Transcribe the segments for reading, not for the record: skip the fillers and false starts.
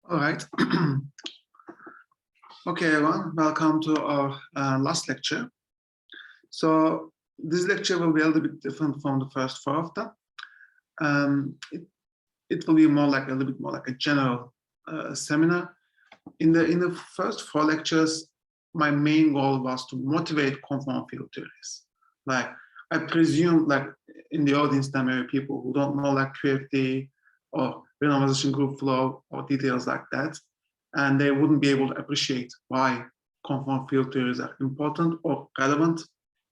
All right. Okay, everyone, welcome to our last lecture. So this lecture will be a little bit different from the first four of them. It will be more like a little bit more like a general seminar. In the first four lectures, my main goal was to motivate conformal field theories. Like I presume, like in the audience, there may be people who don't know like QFT or renormalization group flow or details like that, and they wouldn't be able to appreciate why conformal field theories are important or relevant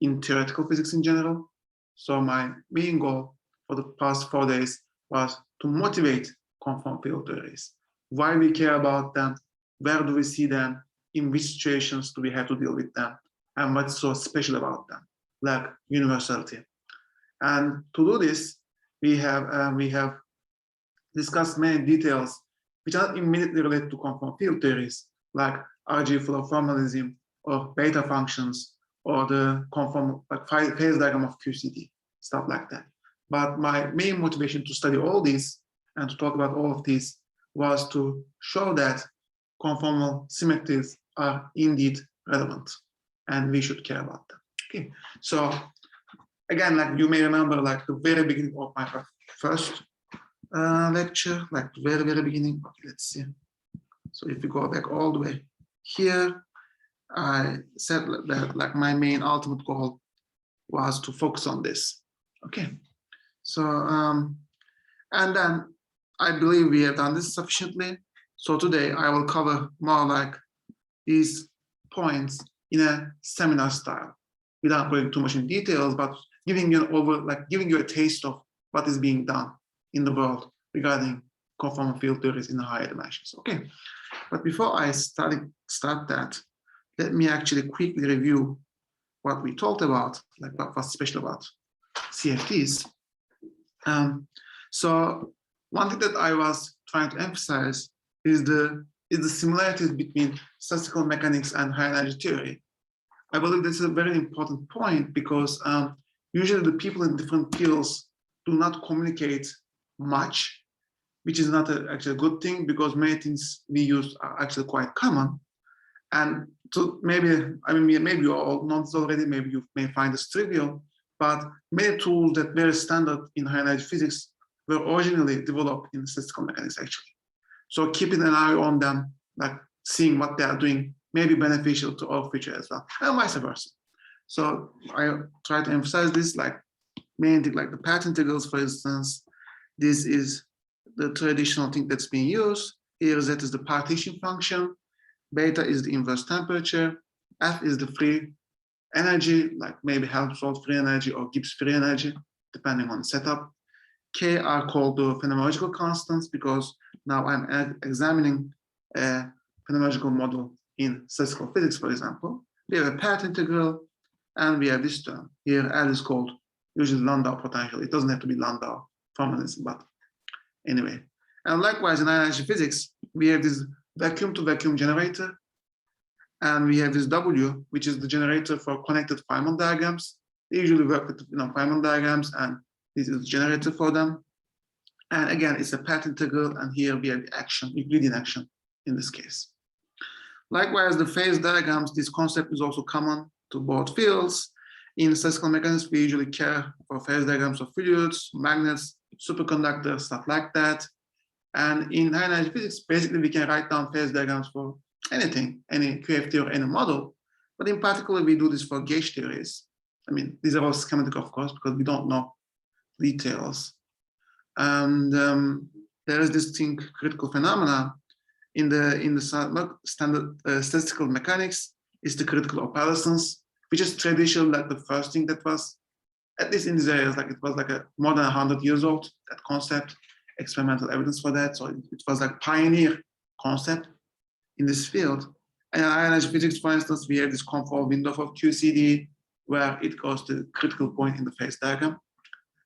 in theoretical physics in general. So my main goal for the past 4 days was to motivate conformal field theories. Why we care about them, where do we see them, in which situations do we have to deal with them, and what's so special about them, like universality. And to do this, we have discussed many details which are not immediately related to conformal field theories, like RG flow formalism or beta functions or the conformal like phase diagram of QCD, stuff like that. But my main motivation to study all these and to talk about all of these was to show that conformal symmetries are indeed relevant and we should care about them. Okay, so again, like you may remember, like the very beginning of my first lecture, like the very beginning. Okay, let's see. So if you go back all the way here, I said that like my main ultimate goal was to focus on this. Okay, so and then I believe we have done this sufficiently. So today I will cover more like these points in a seminar style, without going too much in details, but giving you giving you a taste of what is being done in the world regarding conformal field theories in the higher dimensions. Okay, but before I start that, let me actually quickly review what we talked about, like what was special about CFTs. So one thing that I was trying to emphasize is the similarities between statistical mechanics and high energy theory. I believe this is a very important point because usually the people in different fields do not communicate much, which is not actually a good thing because many things we use are actually quite common. And so maybe you all know this already, maybe you may find this trivial, but many tools that were standard in high energy physics were originally developed in statistical mechanics actually. So keeping an eye on them, like seeing what they are doing, may be beneficial to our future as well, and vice versa. So I try to emphasize this, like main thing, like the path integrals, for instance. This is the traditional thing that's being used. Here, Z is the partition function, beta is the inverse temperature, F is the free energy, like maybe Helmholtz free energy or Gibbs free energy, depending on the setup. K are called the phenomenological constants because now I'm examining a phenomenological model in statistical physics, for example. We have a path integral and we have this term. Here, L is called usually Landau potential. It doesn't have to be Landau formalism, but anyway. And likewise in high energy physics, we have this vacuum to vacuum generator. And we have this W, which is the generator for connected Feynman diagrams. They usually work with Feynman diagrams, and this is the generator for them. And again, it's a path integral, and here we have the action, Euclidean action in this case. Likewise, the phase diagrams, this concept is also common to both fields. In statistical mechanics, we usually care for phase diagrams of fluids, magnets, superconductors, stuff like that. And in high energy physics, basically we can write down phase diagrams for anything, any QFT or any model. But in particular, we do this for gauge theories. I mean, these are all schematic, of course, because we don't know details. And there is this thing, critical phenomena in the standard statistical mechanics is the critical operations, which is traditional, like the first thing that was, at least in these areas, like it was like more than 100 years old, that concept, experimental evidence for that. So it was like pioneer concept in this field. And in high energy physics, for instance, we have this conformal window of QCD where it goes to the critical point in the phase diagram.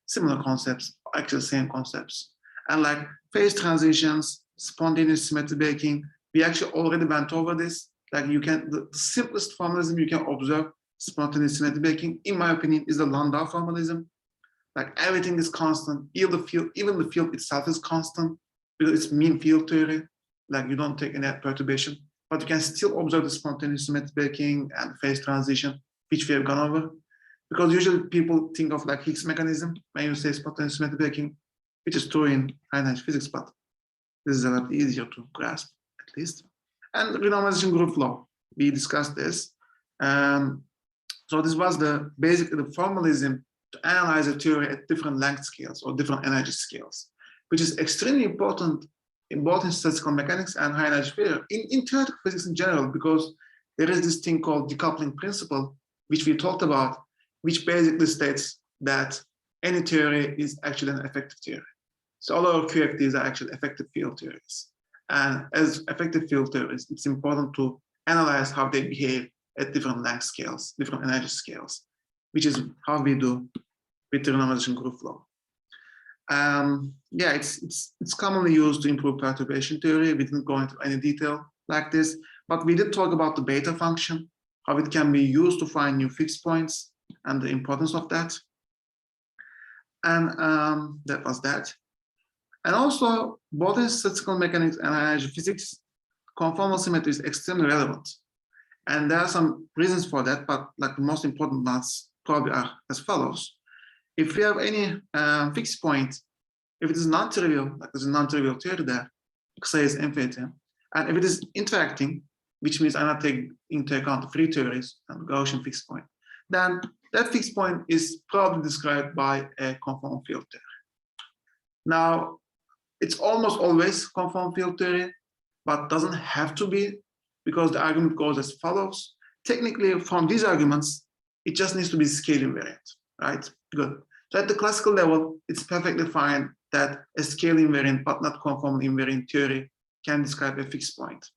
Similar concepts, actually same concepts. And like phase transitions, spontaneous symmetry breaking, we actually already went over this. Like you can, the simplest formalism you can observe spontaneous symmetry breaking, in my opinion, is the Landau formalism. Like everything is constant, even the field itself is constant because it's mean field theory. like you don't take any perturbation, but you can still observe the spontaneous symmetric breaking and phase transition, which we have gone over. Because usually people think of like Higgs mechanism when you say spontaneous symmetric breaking, which is true in high energy physics, but this is a lot easier to grasp, at least. And renormalization group law, we discussed this. So this was basically the formalism to analyze a theory at different length scales or different energy scales, which is extremely important in both in statistical mechanics and high energy theory, in theoretical physics in general, because there is this thing called decoupling principle, which we talked about, which basically states that any theory is actually an effective theory. So all our QFTs are actually effective field theories. And as effective field theories, it's important to analyze how they behave at different length scales, different energy scales, which is how we do with the renormalization group law. Yeah, it's commonly used to improve perturbation theory. We didn't go into any detail like this, but we did talk about the beta function, how it can be used to find new fixed points and the importance of that. And that was that. And also, both in statistical mechanics and energy physics, conformal symmetry is extremely relevant. And there are some reasons for that, but like the most important ones probably are as follows. If we have any fixed point, if it is non-trivial, like there's a non-trivial theory there, X is infinity, and if it is interacting, which means I'm not taking into account the free theories and Gaussian fixed point, then that fixed point is probably described by a conformal field theory. Now, it's almost always conformal field theory, but doesn't have to be, because the argument goes as follows. Technically, from these arguments, it just needs to be scale invariant, right? Good. So at the classical level, it's perfectly fine that a scale invariant but not conformal invariant theory can describe a fixed point.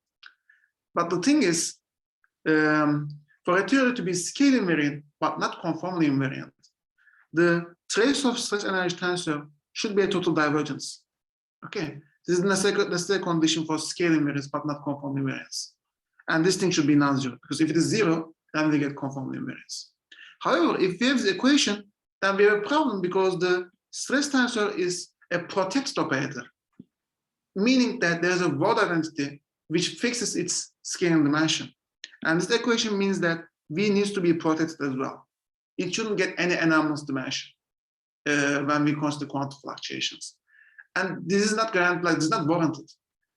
But the thing is, for a theory to be scale invariant but not conformally invariant, the trace of stress energy tensor should be a total divergence. Okay, this is the necessary condition for scale invariance but not conformal invariance. And this thing should be non-zero, because if it is zero, then we get conformal invariance. However, if we have the equation, then we have a problem, because the stress tensor is a protected operator, meaning that there's a Rho identity which fixes its scaling dimension. And this equation means that V needs to be protected as well. It shouldn't get any anomalous dimension when we consider quantum fluctuations. And this is not guaranteed, like this is not warranted.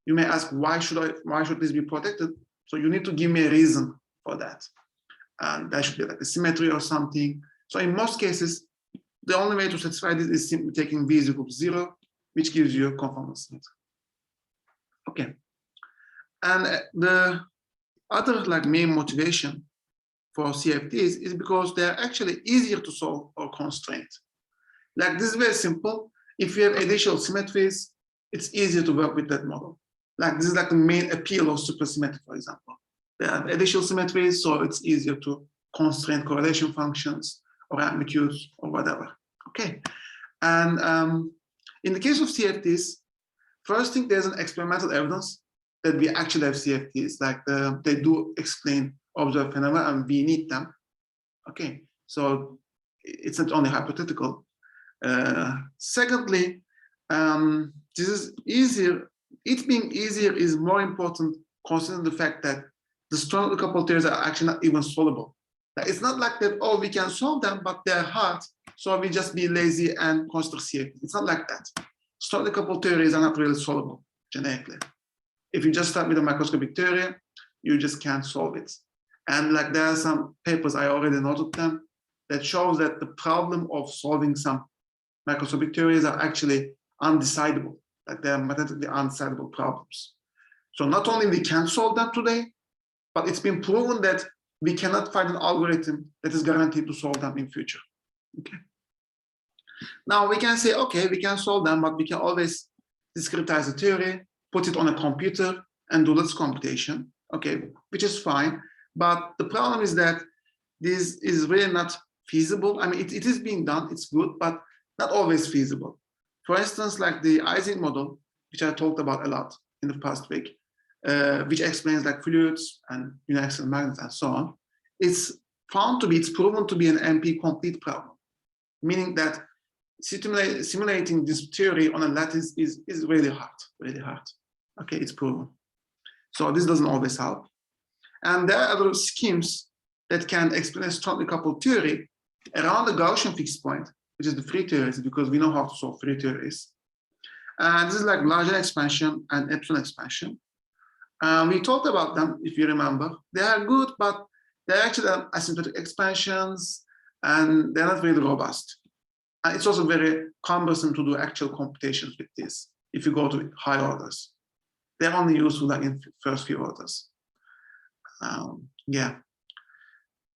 You may ask, why should this be protected? So you need to give me a reason for that. And that should be like a symmetry or something. So in most cases, the only way to satisfy this is simply taking V is equal to 0, which gives you a conformal symmetry. Okay. And the other like main motivation for CFTs is because they're actually easier to solve or constrain. Like this is very simple. If you have additional symmetries, it's easier to work with that model. Like this is like the main appeal of supersymmetry, for example. They have additional symmetries, so it's easier to constrain correlation functions or amplitudes or whatever. Okay. And in the case of CFTs, first thing, there's an experimental evidence that we actually have CFTs, like they do explain observed phenomena and we need them. Okay, so it's not only hypothetical. Secondly, this is easier. It being easier is more important considering the fact that the strongly coupled theories are actually not even solvable. Like, it's not like that, oh, we can solve them, but they're hard, so we just be lazy and consider CFT. It's not like that. Strongly coupled theories are not really solvable generically. If you just start with a microscopic theory, you just can't solve it. And like there are some papers, I already noted them, that shows that the problem of solving some microscopic theories are actually undecidable, like they are mathematically undecidable problems. So not only we can solve them today, but it's been proven that we cannot find an algorithm that is guaranteed to solve them in future. Okay. Now we can say, okay, we can solve them, but we can always discretize the theory, put it on a computer and do its computation, okay, which is fine. But the problem is that this is really not feasible. I mean, it is being done, it's good, but not always feasible. For instance, like the Ising model, which I talked about a lot in the past week, which explains like fluids and uniaxial magnets and so on, it's proven to be an NP complete problem, meaning that simulating this theory on a lattice is really hard, really hard. Okay, it's proven. So this doesn't always help. And there are other schemes that can explain a strongly coupled theory around the Gaussian fixed point, which is the free theories, because we know how to solve free theories. And this is like larger expansion and epsilon expansion. We talked about them, if you remember. They are good, but they're actually asymptotic expansions, and they're not really robust. And it's also very cumbersome to do actual computations with this if you go to high orders. They're only useful like in first few orders. Yeah.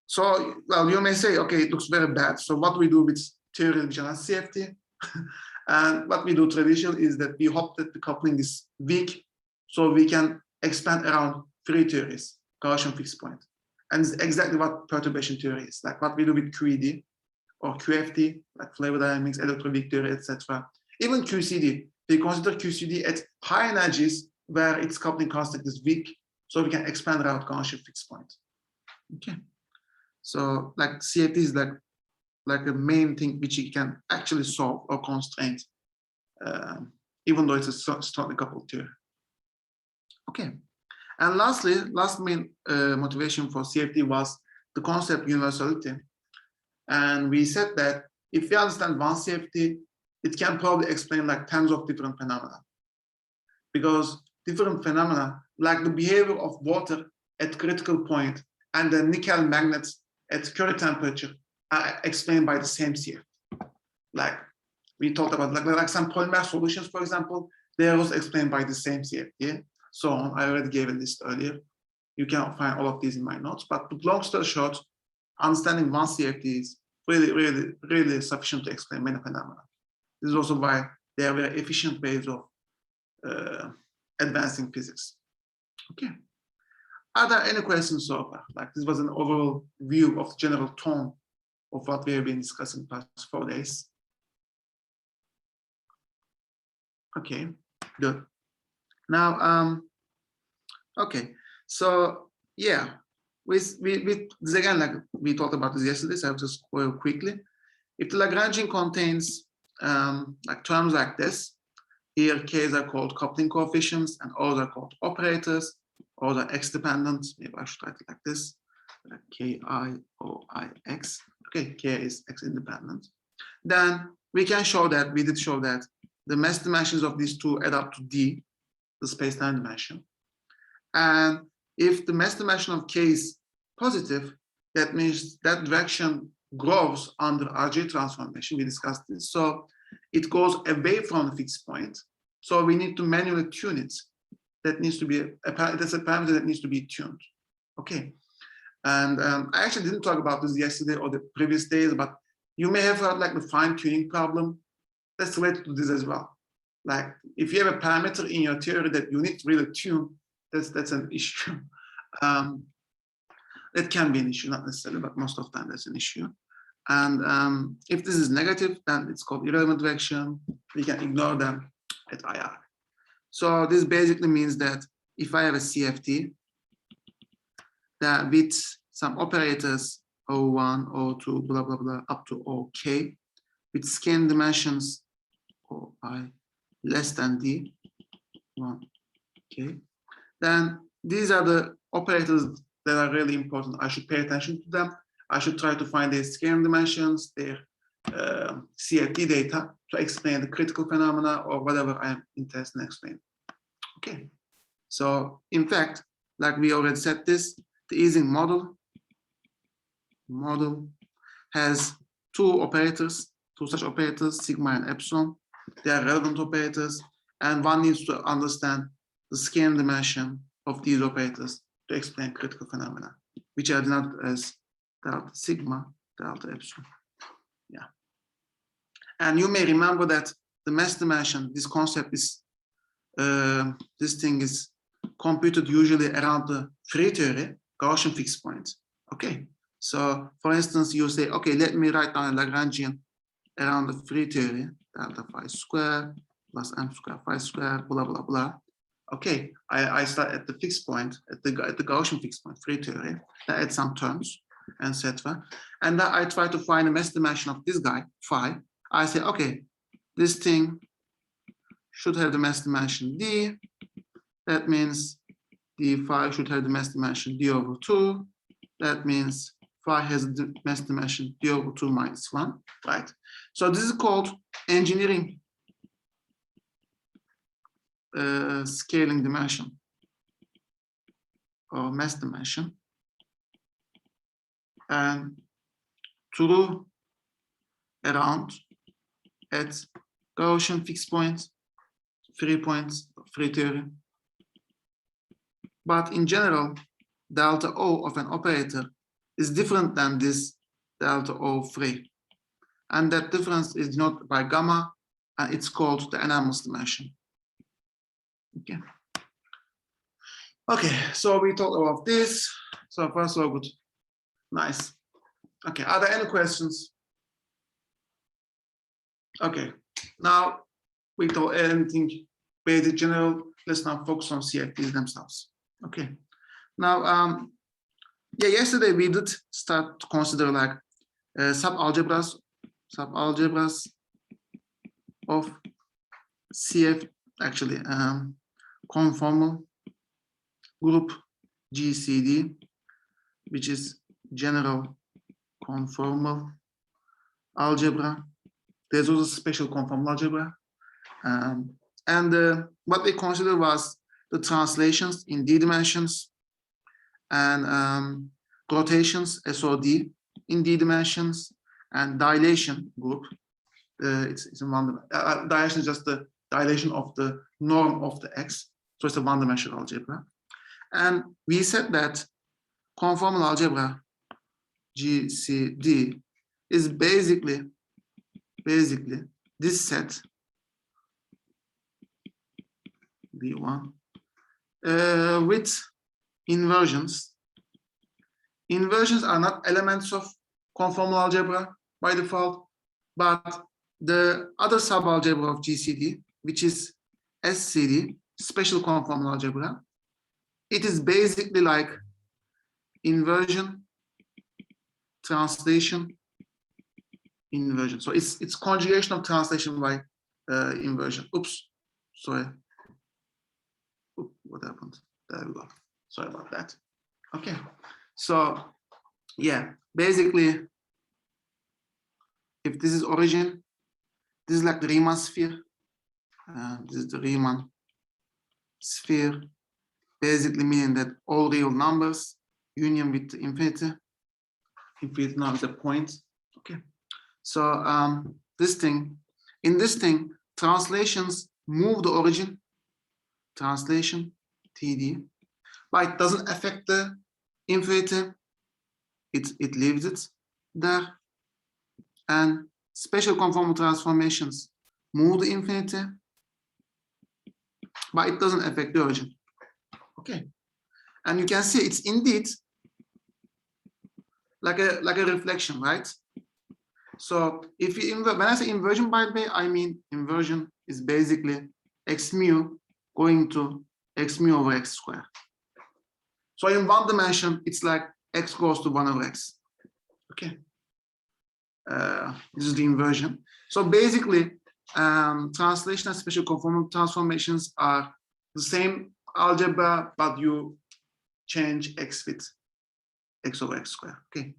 So, well, you may say, okay, it looks very bad. So what do we do with theories which are not CFT? And what we do traditionally is that we hope that the coupling is weak, so we can expand around free theories, Gaussian fixed point. And it's exactly what perturbation theory is, like what we do with QED or QFT, like flavor dynamics, electroweak theory, etc. Even QCD, we consider QCD at high energies where its coupling constant is weak, so we can expand around Gaussian fixed point. Okay, so like CFT is like a main thing which you can actually solve or constrain, even though it's a strongly coupled theory. Okay, and lastly, last main motivation for CFT was the concept universality. And we said that if we understand one CFT, it can probably explain like tens of different phenomena. Because different phenomena, like the behavior of water at critical point and the nickel magnets at Curie temperature, are explained by the same CFT. Like we talked about, like some polymer solutions, for example, they are also explained by the same CFT. So on. I already gave a list earlier. You can find all of these in my notes. But long story short, understanding one CFT is really sufficient to explain many phenomena. This is also why they are very efficient ways of advancing physics. Okay. Are there any questions so far? Like this was an overall view of the general tone of what we have been discussing the past 4 days. Okay, good. Now, okay, so yeah, this again, like we talked about this yesterday, so I'll just go quickly. If the Lagrangian contains like terms like this, here K's are called coupling coefficients and O's are called operators, O's are x-dependent, maybe I should write it like this, K-I-O-I-X, okay, K is x-independent. Then we can show that, we did show that the mass dimensions of these two add up to D, the space-time dimension. And if the mass dimension of K is positive, that means that direction grows under RG transformation. We discussed this. So it goes away from the fixed point. So we need to manually tune it. That needs to be that's a parameter that needs to be tuned. Okay. And I actually didn't talk about this yesterday or the previous days, but you may have heard like the fine-tuning problem. That's related to this as well. Like if you have a parameter in your theory that you need to really tune, that's an issue. It can be an issue, not necessarily, but most of the time that's an issue. And if this is negative, then it's called irrelevant direction. We can ignore them at IR. So this basically means that if I have a CFT that with some operators O1, O2, blah, blah, blah, up to OK, with scaling dimensions OI less than D, 1, okay, then these are the operators that are really important. I should pay attention to them. I should try to find their scaling dimensions, their CFT data to explain the critical phenomena or whatever I'm interested in explaining. Okay, so in fact, like we already said this, the Ising model has two such operators, sigma and epsilon. They are relevant operators, and one needs to understand the scaling dimension of these operators to explain critical phenomena, which are denoted as delta sigma, delta epsilon. Yeah. And you may remember that the mass dimension, this concept is, this thing is computed usually around the free theory, Gaussian fixed point. Okay. So for instance, you say, okay, let me write down a Lagrangian around the free theory, delta phi square plus m square phi square, blah, blah, blah. Okay, I start at the fixed point, at the Gaussian fixed point, free theory, I add some terms, etc. And then I try to find the mass dimension of this guy, phi. I say, okay, this thing should have the mass dimension D. That means phi should have the mass dimension d over 2. That means phi has the mass dimension d over 2 minus 1, right? So this is called engineering scaling dimension or mass dimension. And true around at Gaussian fixed points, free points, free theory. But in general, delta O of an operator is different than this delta O free. And that difference is denoted by gamma, and it's called the anomalous dimension. Okay. Okay, so we talked about this. So far, so good. Nice. Okay, are there any questions? Okay, now we talk anything basic general. Let's now focus on CFDs themselves. Okay. Now, yeah, yesterday we did start to consider like subalgebras of CF, actually, conformal group GCD, which is general conformal algebra. There's also special conformal algebra. And what we considered was the translations in D dimensions and rotations, SOD, in D dimensions, and dilation group. It's a one dilation is just the dilation of the norm of the X. So it's a one-dimensional algebra. And we said that conformal algebra, GCD, is basically this set, B1, with inversions. Inversions are not elements of conformal algebra by default, but the other subalgebra of GCD, which is SCD, special conformal algebra, it is basically like inversion, translation, inversion. So it's conjugation of translation by inversion. Oops, sorry. Oops, what happened? There we go. Sorry about that. Okay, so yeah, basically, if this is origin, this is like the Riemann sphere. This is the Riemann sphere, basically meaning that all real numbers union with the infinity. Infinity now is a point. Okay. So this thing, in this thing, translations move the origin, translation, TD, but it doesn't affect the infinity. It leaves it there. And special conformal transformations move the infinity, but it doesn't affect the origin. Okay. And you can see it's indeed like a reflection, right? So if you when I say inversion, by the way, I mean inversion is basically x mu going to x mu over x squared. So in one dimension, it's like x goes to 1 over x. Okay. This is the inversion. So basically, translation and special conformal transformations are the same algebra, but you change x with x over x squared. Okay,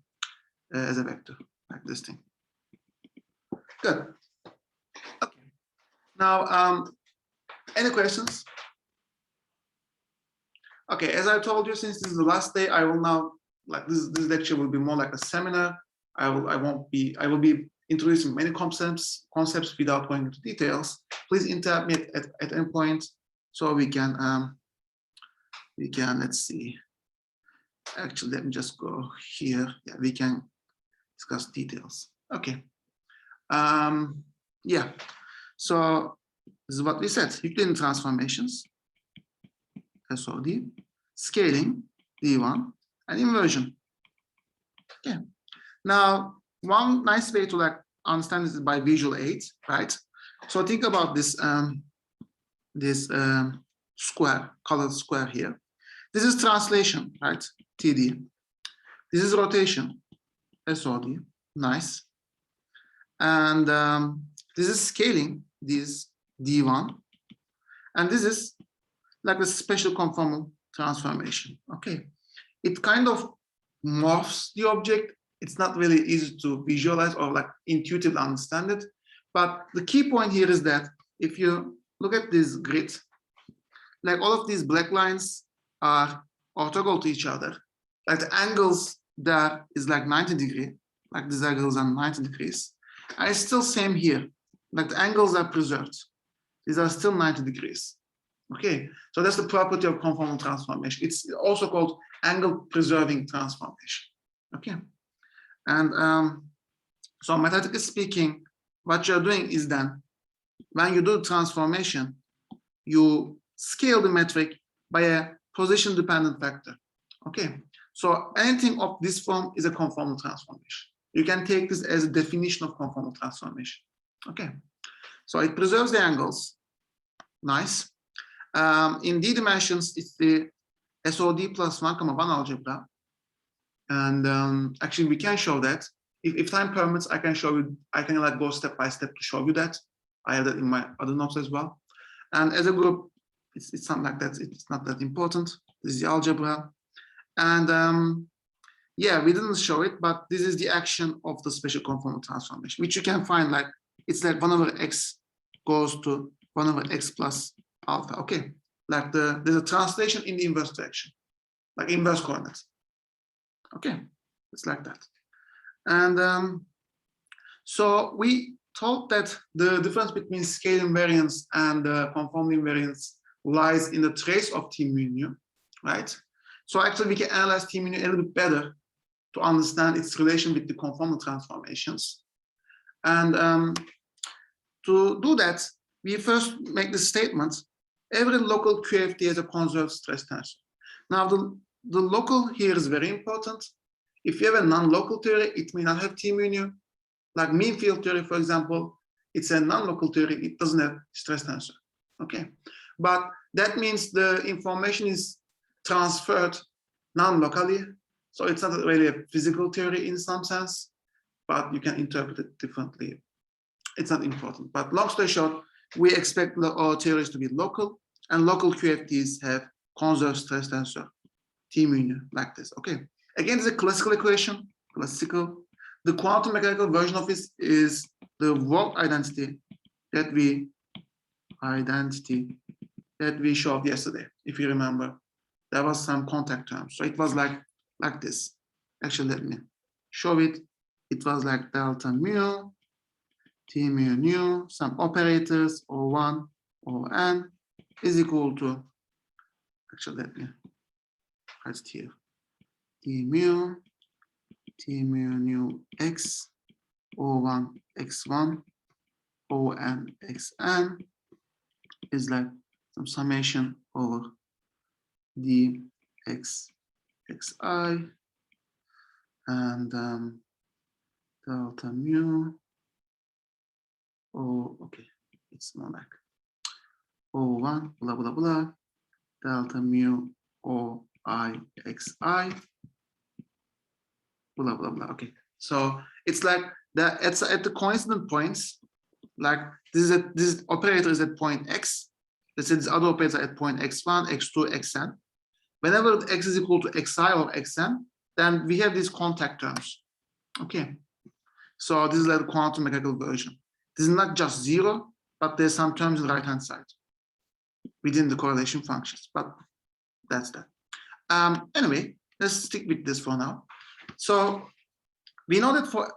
as a vector, like this thing. Good. Okay. Now, any questions? Okay, as I told you, since this is the last day, I will now, like this lecture will be more like a seminar. I will be introducing many concepts without going into details. Please interrupt me at any point so we can let's see. Actually, let me just go here. Yeah, we can discuss details. Okay. Yeah. So this is what we said: Euclidean transformations, SOD, scaling, D1, and inversion. Okay. Now, one nice way to like understand this is by visual aid, right? So think about this square, colored square here. This is translation, right? TD. This is rotation, SOD. Nice. And this is scaling, this D1. And this is like a special conformal transformation. Okay, it kind of morphs the object. It's not really easy to visualize or like intuitively understand it. But the key point here is that if you look at this grid, like all of these black lines are orthogonal to each other. Like the angles there is like 90 degrees, like these angles are 90 degrees. And it's still same here. Like the angles are preserved. These are still 90 degrees. Okay, so that's the property of conformal transformation. It's also called angle preserving transformation. Okay, and so mathematically speaking, what you're doing is then when you do the transformation, you scale the metric by a position dependent factor. Okay, so anything of this form is a conformal transformation. You can take this as a definition of conformal transformation. Okay, so it preserves the angles. Nice. In D dimensions, it's the SOD plus 1,1 algebra. And actually, we can show that. If time permits, I can show you, I can like go step by step to show you that. I have that in my other notes as well. And as a group, it's not like that. It's not that important. This is the algebra. And yeah, we didn't show it, but this is the action of the special conformal transformation, which you can find like, it's like 1 over x goes to 1 over x plus alpha. Okay, like there's a translation in the inverse direction, like inverse coordinates. Okay, it's like that. And so we thought that the difference between scale invariance and conformal invariance lies in the trace of T mu nu, right? So actually we can analyze T mu nu a little bit better to understand its relation with the conformal transformations. And to do that, we first make the statement, every local QFT has a conserved stress tensor. Now the local here is very important. If you have a non-local theory, it may not have T mu nu. Like mean field theory, for example, it's a non-local theory, it doesn't have stress tensor. Okay, but that means the information is transferred non-locally. So it's not really a physical theory in some sense, but you can interpret it differently. It's not important. But long story short, we expect our theories to be local, and local QFTs have conserved stress tensor T mu nu like this. Okay. Again, it's a classical equation. Classical. The quantum mechanical version of this is the world identity that we showed yesterday. If you remember, there was some contact terms. So it was like this. Actually, let me show it. It was like delta mu, T mu nu, some operators, O1, On is equal to, actually, let me write it here. T mu nu x, O1 x1, On xn is like some summation over d x xi and delta mu. Oh, okay, it's more like O1 blah blah blah delta mu O I xi blah blah blah. Okay, so it's like that at the coincident points, like this operator is at point x, let's say this other operator at point x1, x2, xn. Whenever x is equal to xi or xn, then we have these contact terms. Okay, so this is like the quantum mechanical version. This is not just zero, but there's some terms on the right hand side within the correlation functions, but that's that. Anyway, let's stick with this for now. So we know that for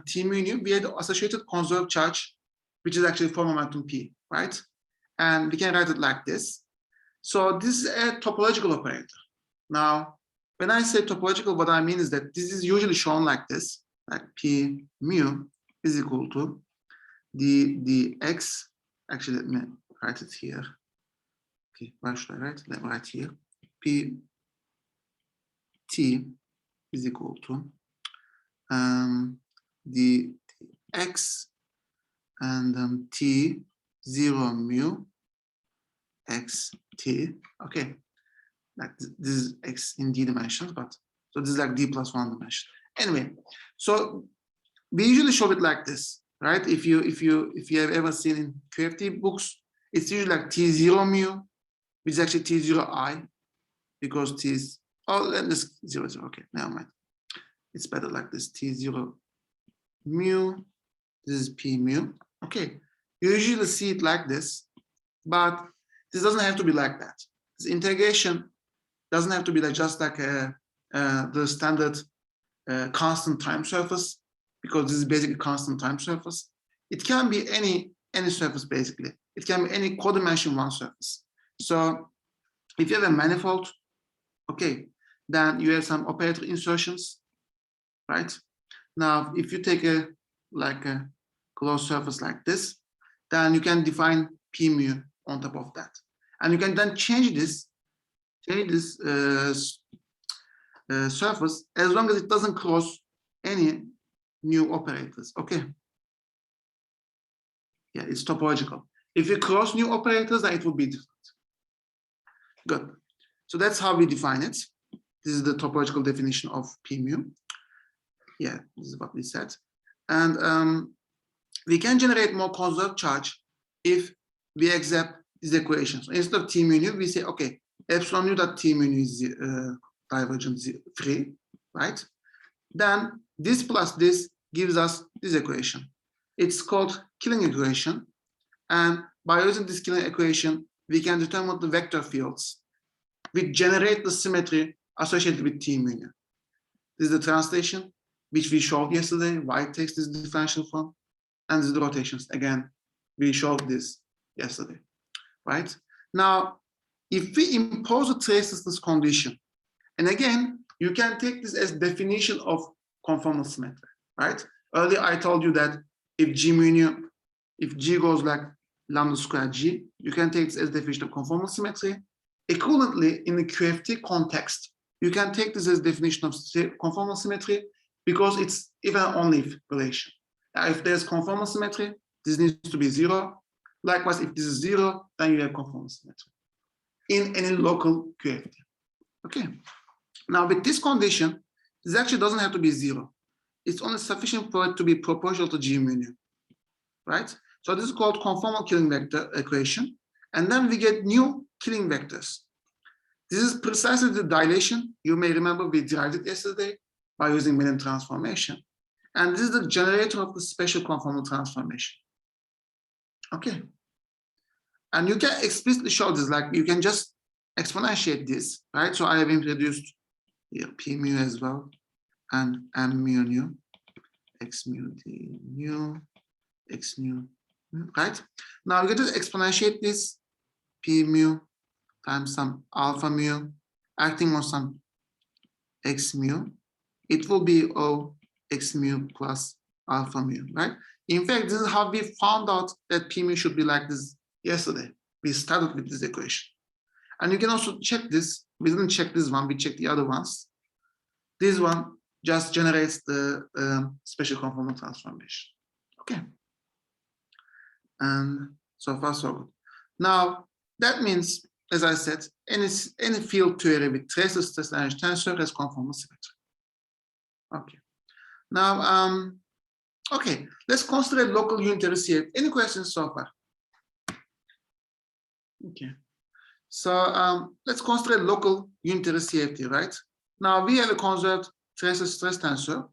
T mu nu, we had the associated conserved charge, which is actually for momentum P, right? And we can write it like this. So this is a topological operator. Now, when I say topological, what I mean is that this is usually shown like this, like P mu is equal to the x. Actually, let me write it here. Okay, where should I write? Let me write here. P T is equal to the x and T 0 mu x T. Okay, like this is x in D dimensions, but so this is like D plus 1 dimension. Anyway, so we usually show it like this, right? If you have ever seen in QFT books, it's usually like T0 mu, which is actually T0 I, because T is, oh, let's 0, 0, okay, never mind. It's better like this, T0 mu, this is P mu, okay. You usually see it like this, but this doesn't have to be like that. This integration doesn't have to be like just like the standard constant time surface, because this is basically constant time surface. It can be any surface basically. It can be any codimension 1 surface. So if you have a manifold, okay, then you have some operator insertions, right? Now, if you take a closed surface like this, then you can define P mu on top of that, and you can then change this surface as long as it doesn't cross any new operators. Okay. Yeah, it's topological. If you cross new operators, then it will be different. Good. So that's how we define it. This is the topological definition of P mu. Yeah, this is what we said. And we can generate more conserved charge if we accept these equations. So instead of T mu nu, we say, okay, epsilon nu dot T mu nu is divergent free, right? Then this plus this gives us this equation. It's called Killing equation. And by using this Killing equation, we can determine the vector fields which generate the symmetry associated with T mu nu. This is the translation, which we showed yesterday. Y takes this differential form. And this is the rotations. Again, we showed this yesterday, right? Now, if we impose a trace distance condition, and again, you can take this as definition of conformal symmetry, right? Earlier, I told you that if G mu nu, if G goes like lambda squared G, you can take this as definition of conformal symmetry. Equivalently, in the QFT context, you can take this as definition of conformal symmetry because it's if and only if relation. If there's conformal symmetry, this needs to be 0. Likewise, if this is 0, then you have conformal symmetry in any local QFT. Okay. Now, with this condition, this actually doesn't have to be 0. It's only sufficient for it to be proportional to G mu nu, right? So this is called conformal killing vector equation. And then we get new killing vectors. This is precisely the dilation. You may remember we derived it yesterday by using Millen transformation. And this is the generator of the special conformal transformation. Okay. And you can explicitly show this, like you can just exponentiate this, right? So I have introduced here P mu as well, and M mu nu, X mu D nu, X mu, right? Now we can just exponentiate this P mu times some alpha mu acting on some X mu. It will be O X mu plus alpha mu, right? In fact, this is how we found out that P mu should be like this yesterday. We started with this equation. And you can also check this. We didn't check this one, we checked the other ones. This one just generates the special conformal transformation. Okay. And so far, so good. Now, that means, as I said, any field theory with traceless stress energy tensor has conformal symmetry. Okay. Now, okay, let's consider local unitary CFT. Any questions so far? Okay. So let's consider local unitary CFT, right? Now we have a conserved traceless stress tensor,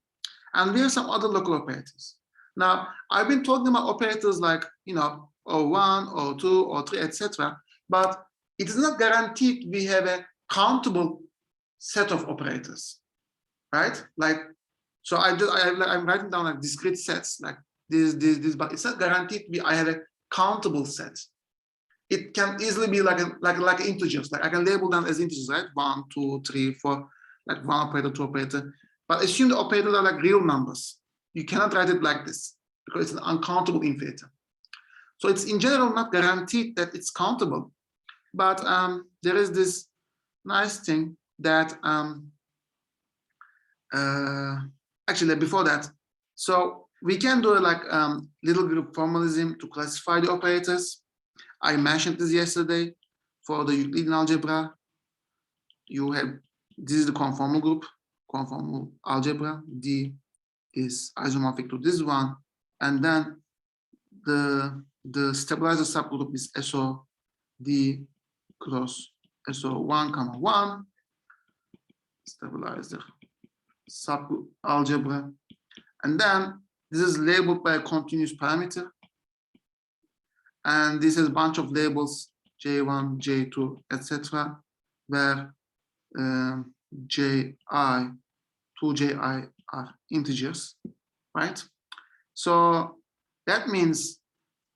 and we have some other local operators. Now I've been talking about operators like, you know, O1, O2, O3, etc. But it is not guaranteed we have a countable set of operators, right? Like, so I'm writing down like discrete sets like this, but it's not guaranteed I have a countable set. It can easily be like integers. Like I can label them as integers, right? 1, 2, 3, 4, like 1 operator, 2 operator. But assume the operators are like real numbers. You cannot write it like this because it's an uncountable infinitum. So it's in general not guaranteed that it's countable. But there is this nice thing that actually before that, so we can do like little group formalism to classify the operators. I mentioned this yesterday for the Euclidean algebra. You have, this is the conformal group, conformal algebra. D is isomorphic to this one. And then the stabilizer subgroup is SO D cross SO1, 1. stabilizer, subalgebra, and then this is labeled by a continuous parameter, and this is a bunch of labels J1, J2, etc., where Ji, 2Ji are integers, right? So that means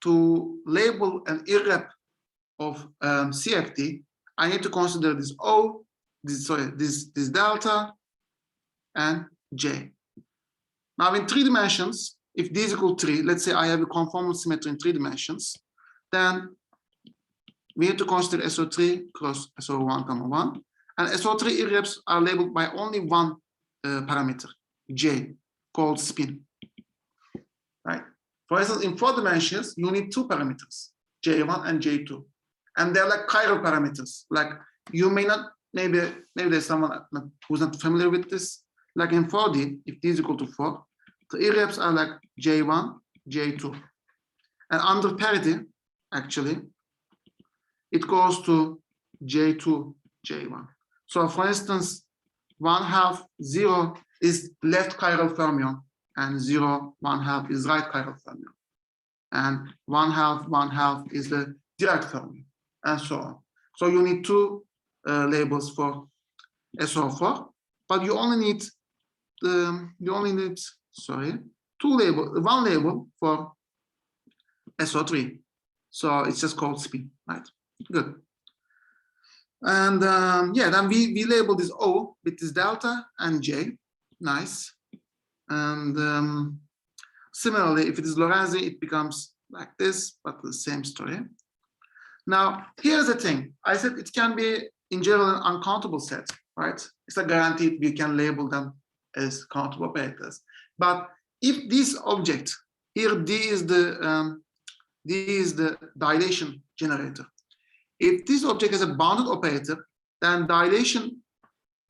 to label an irrep of CFT, I need to consider this O, this delta, and J. Now in 3 dimensions, if D is equal to 3, let's say I have a conformal symmetry in 3 dimensions, then we need to consider SO3 cross SO1, 1, and SO3 irreps are labeled by only one parameter, J, called spin, right? For instance, in 4 dimensions, you need 2 parameters, J1 and J2, and they're like chiral parameters. Like you may not, maybe there's someone who's not familiar with this. Like in 4D, if D is equal to 4, the irreps are like J1, J2, and under parity, actually, it goes to J2, J1. So for instance, 1/2, 0 is left chiral fermion, and 0, 1/2 is right chiral fermion. And 1/2, 1/2 is the direct fermion, and so on. So you need 2 labels for SO4, but you only need one label for SO3. So it's just called spin, right? Good. And yeah, then we label this O with this delta and J. Nice. And similarly, if it is Lorenzi, it becomes like this, but the same story. Now, here's the thing. I said it can be, in general, an uncountable set, right? It's a guaranteed we can label them as countable operators. But if this object, here D is the dilation generator. If this object is a bounded operator, then dilation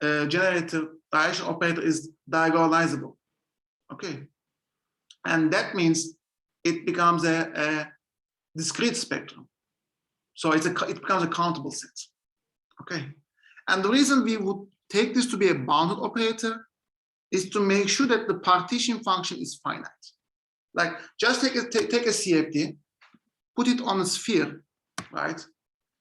operator is diagonalizable. Okay, and that means it becomes a discrete spectrum. So it becomes a countable set. Okay, and the reason we would take this to be a bounded operator is to make sure that the partition function is finite. Like just take a CFT, put it on a sphere, right?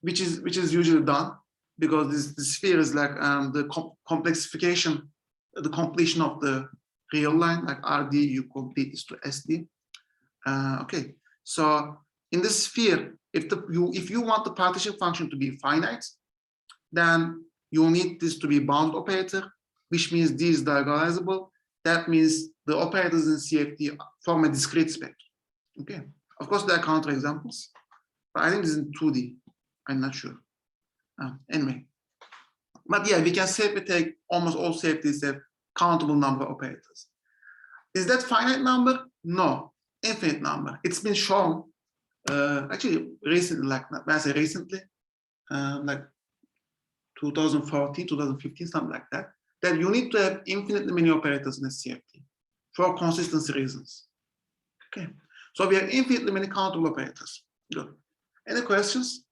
Which is usually done because the sphere is like the complexification, the completion of the real line, like RD, you complete this to SD. Okay, so in this sphere, if you want the partition function to be finite, then you need this to be bounded operator, which means D is diagonalizable. That means the operators in CFT form a discrete spectrum. Okay, of course there are counterexamples, but I think this is in 2D. I'm not sure. Anyway, but yeah, we can safely take almost all CFTs have countable number of operators. Is that finite number? No, infinite number. It's been shown actually recently, like when I say recently, like 2014, 2015, something like that, that you need to have infinitely many operators in a CFT for consistency reasons. Okay, so we have infinitely many countable operators. Good. Any questions?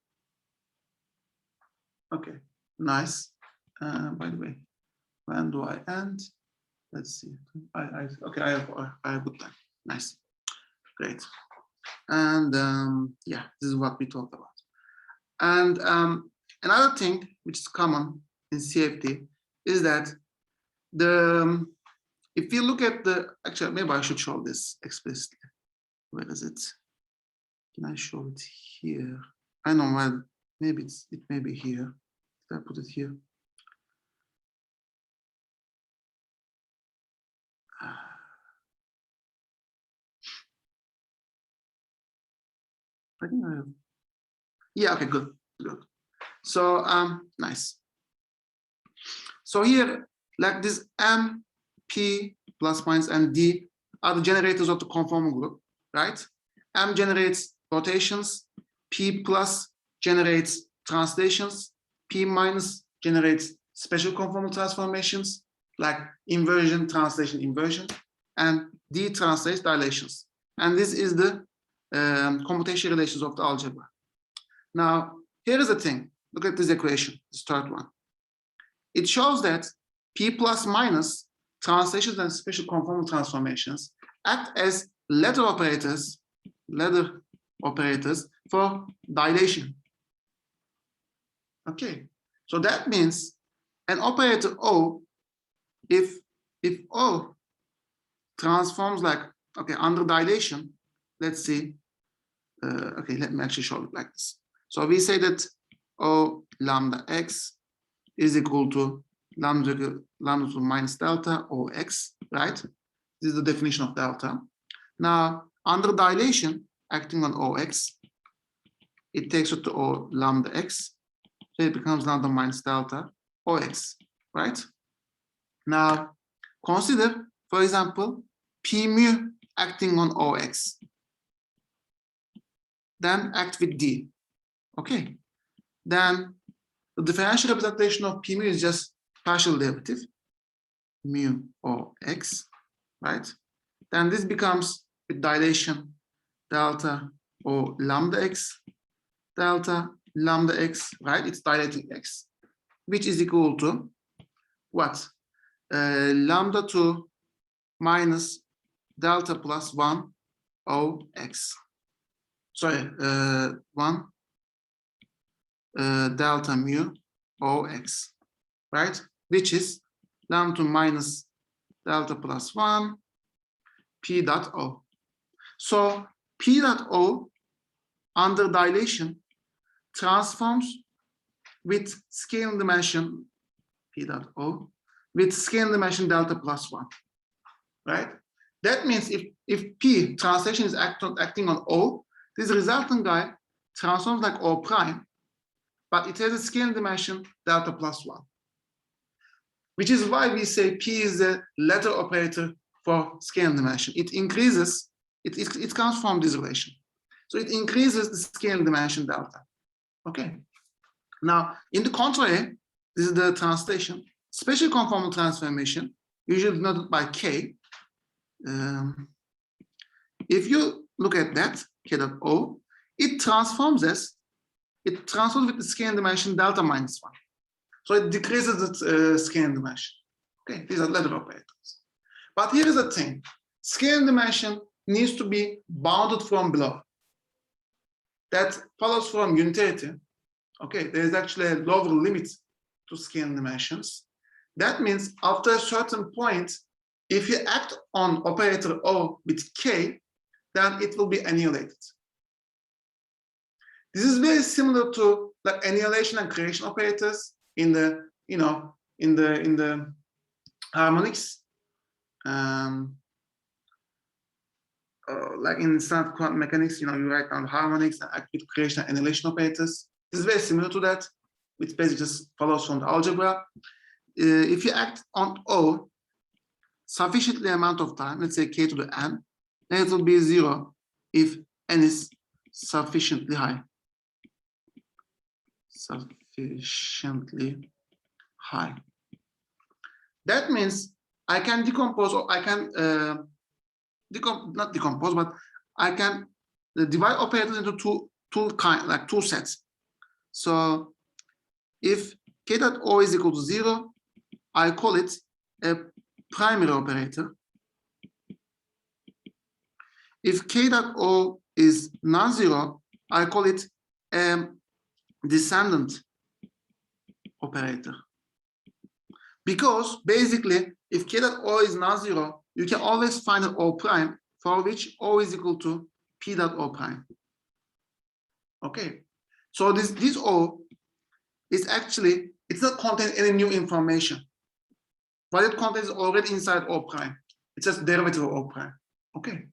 Okay, nice. By the way, when do I end? Let's see. Okay, I have good time. Nice, great. And yeah, this is what we talked about. And another thing which is common in CFT is that if you look at actually maybe I should show this explicitly. Where is it? Can I show it here? I know why. Maybe it may be here. Did I put it here? I think I have. Yeah, okay, good. So nice. So here, like this M, P, plus minus, and D are the generators of the conformal group, right? M generates rotations, P plus generates translations, P minus generates special conformal transformations like inversion, translation, inversion, and D translates dilations. And this is the commutation relations of the algebra. Now, here is the thing. Look at this equation, this third one. It shows that P plus minus translations and special conformal transformations act as ladder operators for dilation. Okay, so that means an operator O, if O transforms like, okay, under dilation, let's see, okay, let me actually show it like this. So we say that O lambda x is equal to lambda to minus delta O x, right? This is the definition of delta. Now, under dilation, acting on OX, it takes it to O lambda x, so it becomes lambda minus delta OX, right? Now, consider, for example, P mu acting on OX. Then act with D, okay? Then the differential representation of P mu is just partial derivative, mu OX, right? Then this becomes with dilation delta O lambda x, delta lambda x, right? It's dilating x, which is equal to what? Lambda 2 minus delta plus 1 OX. Sorry, 1 delta mu OX, right? Which is lambda 2 minus delta plus 1 P dot O. So P dot O under dilation transforms with scaling dimension P dot O with scaling dimension delta plus 1, right? That means if P translation is acting on O, this resultant guy transforms like O prime, but it has a scaling dimension delta plus 1, which is why we say P is the ladder operator for scaling dimension. It increases, it comes from this relation. So it increases the scaling dimension delta. Okay. Now, in the contrary, this is the translation. Special conformal transformation, usually denoted by K. If you look at that, K dot O, it transforms with the scaling dimension delta minus 1. So it decreases the scaling dimension. Okay, these are ladder operators. But here is the thing. Scaling dimension needs to be bounded from below. That follows from unitarity. Okay, there is actually a lower limit to scaling dimensions. That means after a certain point, if you act on operator O with K, then it will be annihilated. This is very similar to the annihilation and creation operators in the, in the harmonics. Like in standard quantum mechanics, you write down harmonics and act with creation and annihilation operators. This is very similar to that, which basically just follows from the algebra. If you act on O sufficiently amount of time, let's say K to the N, then it will be 0 if N is sufficiently high. Sufficiently high. That means I can decompose, or I can not decompose, but I can divide operators into two sets. So if K dot O is equal to 0, I call it a primary operator. If K dot O is non-zero, I call it a descendant operator. Because basically, if K dot O is non-zero, you can always find an O prime for which O is equal to P dot O prime. Okay, so this O is actually, it's not contain any new information. What it contains is already inside O prime. It's just derivative of O prime. Okay,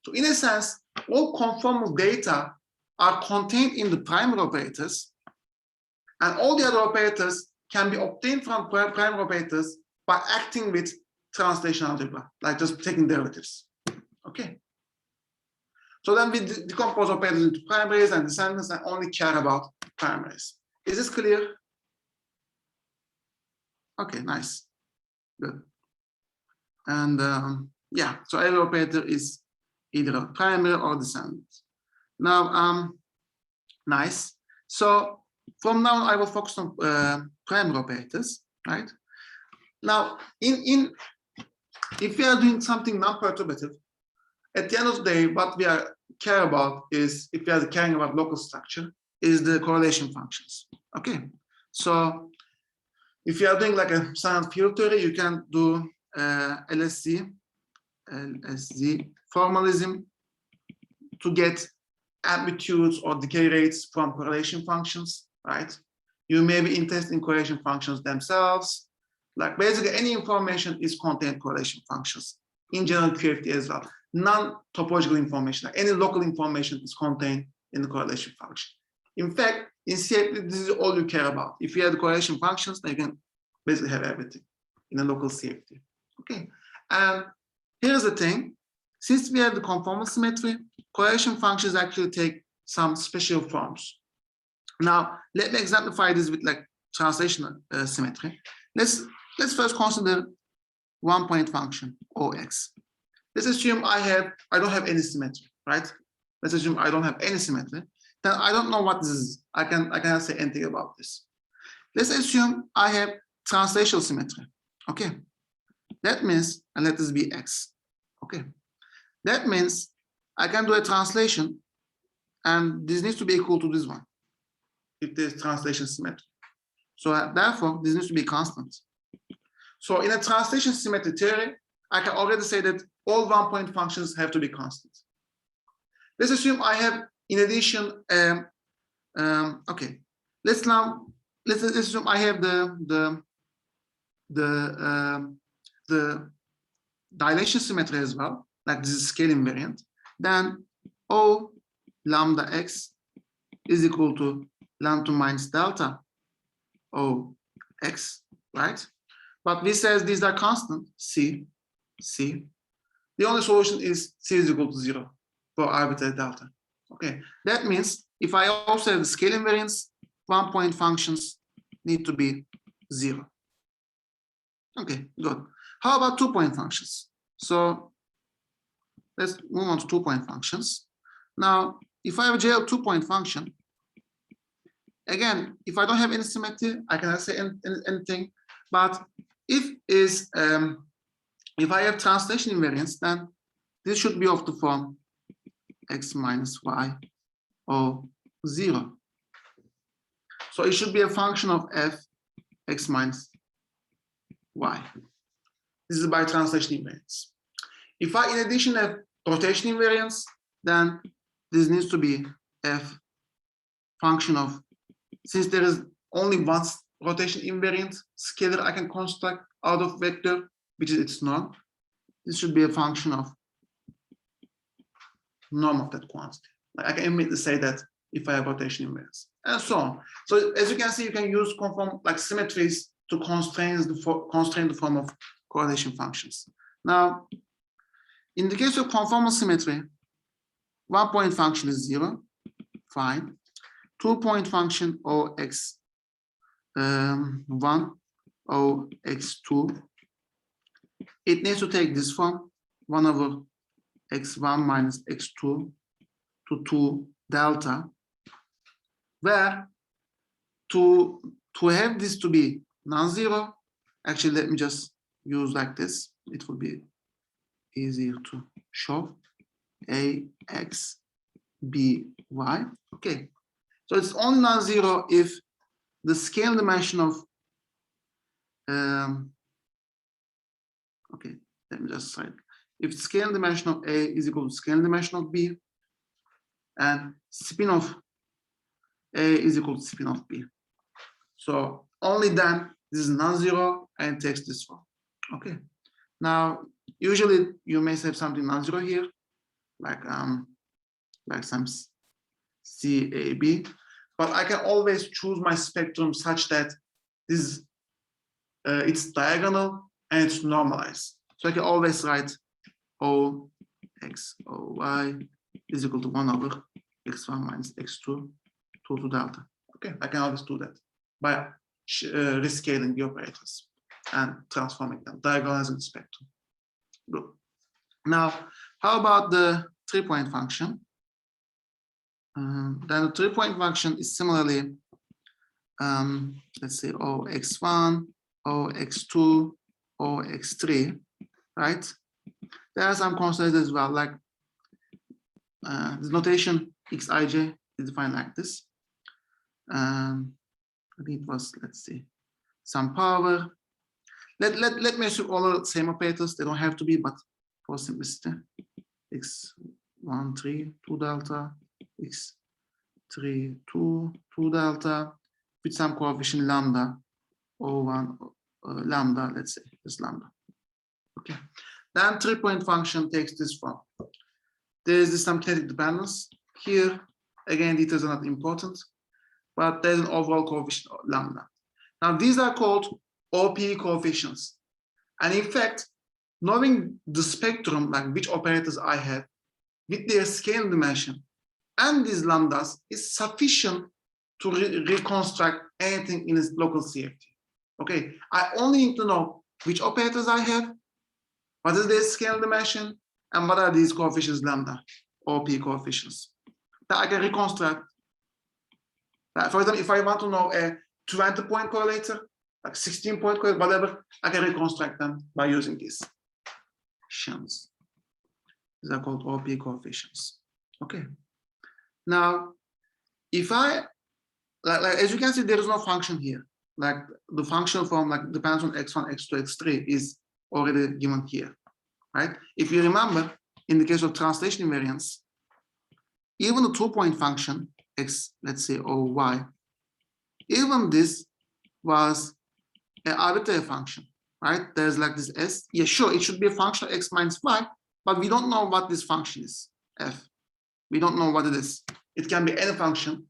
so in a sense, all conformal data are contained in the primary operators, and all the other operators can be obtained from primary operators by acting with translation algebra, like just taking derivatives. Okay. So then we decompose operators into primaries and descendants and only care about primaries. Is this clear? Okay, nice. Good. And yeah, so every operator is either a primary or descendant. Now, nice. So from now on, I will focus on primary operators, right? Now, if we are doing something non-perturbative, at the end of the day, what we care about is, if we are caring about local structure, is the correlation functions. Okay, so if you are doing like a sound field theory, you can do LSZ formalism to get amplitudes or decay rates from correlation functions, right? You may be interested in correlation functions themselves. Like basically any information is contained correlation functions. In general QFT as well. Non-topological information, like any local information is contained in the correlation function. In fact, in CFT, this is all you care about. If you have the correlation functions, then you can basically have everything in a local CFT. Okay, and here's the thing. Since we have the conformal symmetry, correlation functions actually take some special forms. Now, let me exemplify this with like translational symmetry. Let's first consider one-point function OX. Let's assume I don't have any symmetry, right? Let's assume I don't have any symmetry. Then I don't know what this is. I cannot say anything about this. Let's assume I have translational symmetry. Okay, that means, and let this be X. Okay, that means I can do a translation, and this needs to be equal to this one if there's translation symmetry. So therefore, this needs to be constant. So in a translation symmetry theory, I can already say that all one-point functions have to be constant. Let's assume I have, in addition, okay. Let's assume I have the dilation symmetry as well, like this is scale invariant. Then O lambda x is equal to lambda minus delta O x, right? But we says these are constant, C. The only solution is C is equal to 0 for arbitrary delta. Okay, that means if I also have the scale invariance, one-point functions need to be 0. Okay, good. How about two-point functions? So let's move on to two-point functions. Now, if I have a JL two-point function, again, if I don't have any symmetry, I cannot say anything. But if I have translation invariance, then this should be of the form x minus y or 0. So it should be a function of f x minus y. This is by translation invariance. If I, in addition, have rotation invariance, then this needs to be f function of, since there is only one rotation invariant scalar I can construct out of vector, which is its norm, this should be a function of norm of that quantity. Like I can immediately say that if I have rotation invariance, and so on. So as you can see, you can use conform like symmetries to constrain the form of correlation functions. Now, in the case of conformal symmetry, one-point function is 0, fine. Two-point function OX1, OX2, it needs to take this form, 1 over x1 minus x2 to 2 delta, where to have this to be non-zero, actually let me just use like this, it will be easier to show, ax by, okay. So it's only non-zero if the scale dimension of, okay, let me just cite. If scale dimension of A is equal to scale dimension of B, and spin of A is equal to spin of B. So only then this is non-zero and takes this form. Okay. Now, usually you may have something non-zero here, like some CAB, but I can always choose my spectrum such that this it's diagonal and it's normalized. So I can always write O x O y is equal to 1 over x1 minus x2 to delta. Okay, I can always do that by rescaling the operators and transforming them, diagonalizing the spectrum. Good. Now, how about the three-point function? Then the three-point function is similarly, let's say, OX1, OX2, OX3, right? There are some constants as well, like this notation Xij is defined like this. I think it was, let's see, some power. Let me assume all the same operators. They don't have to be, but for simplicity, x1, 3, 2 delta, x3, 2, 2 delta, with some coefficient lambda, O1, lambda, let's say, this lambda. Okay. Then 3-point function takes this form. There is some kinetic dependence here. Again, details are not important, but there's an overall coefficient lambda. Now, these are called OP coefficients. And in fact, knowing the spectrum, like which operators I have, with their scale dimension, and these lambdas is sufficient to reconstruct anything in its local CFT. Okay, I only need to know which operators I have, what is their scale dimension, and what are these coefficients lambda, OP coefficients. That I can reconstruct. For example, if I want to know a 20-point correlator, like 16-point correlator, whatever, I can reconstruct them by using these shunts. These are called OP coefficients. Okay. Now, if I, like as you can see, there is no function here. Like the functional form, like depends on x1, x2, x3 is already given here, right? If you remember, in the case of translation invariance, even the 2-point function, x, let's say, or y, even this was an arbitrary function, right? There's like this s. Yeah, sure, it should be a function of x minus y, but we don't know what this function is, f. We don't know what it is. It can be any function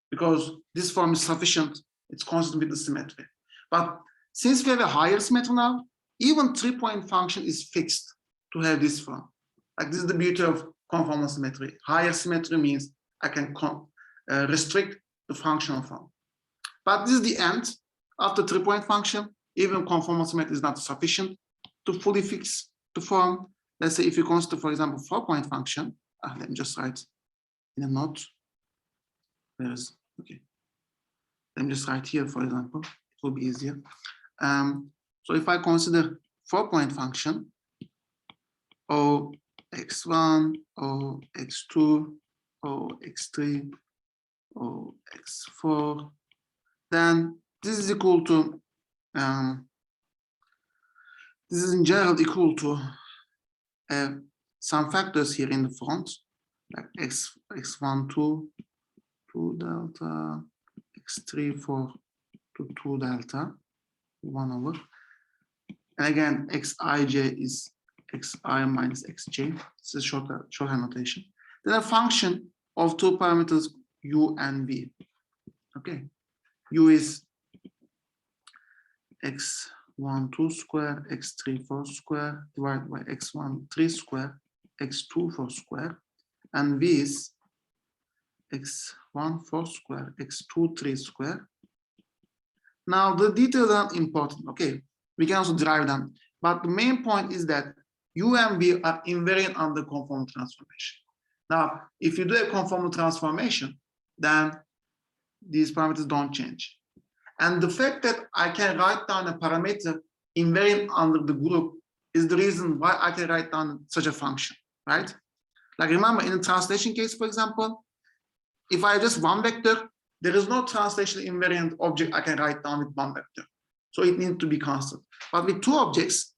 because this form is sufficient. It's consistent with the symmetry. But since we have a higher symmetry now, even 3-point function is fixed to have this form. Like this is the beauty of conformal symmetry. Higher symmetry means I can restrict the functional form. But this is the end. After 3-point function, even conformal symmetry is not sufficient to fully fix the form. Let's say if you consider, for example, 4-point function. Let me just write in a note. There's, okay. Let me just write here, for example. It will be easier. So if I consider 4-point function, O x1, O x2, O x3, O x4, then this is equal to, this is in general equal to some factors here in the front, like x1, 2 delta, x3, 4 to 2 delta, 1 over. And again, xij is xi minus xj. This is shorthand notation. Then a function of 2 parameters u and v. Okay, u is x1, 2 square, x3, 4 square, divided by x1, 3 square, x2, 4 square, and v is x1, 4 square, x2, 3 square. Now, the details are important. Okay, we can also derive them. But the main point is that u and v are invariant under conformal transformation. Now, if you do a conformal transformation, then these parameters don't change. And the fact that I can write down a parameter invariant under the group is the reason why I can write down such a function, right? Like remember, in the translation case, for example, if I have just one vector, there is no translation invariant object I can write down with one vector. So it needs to be constant. But with 2 objects,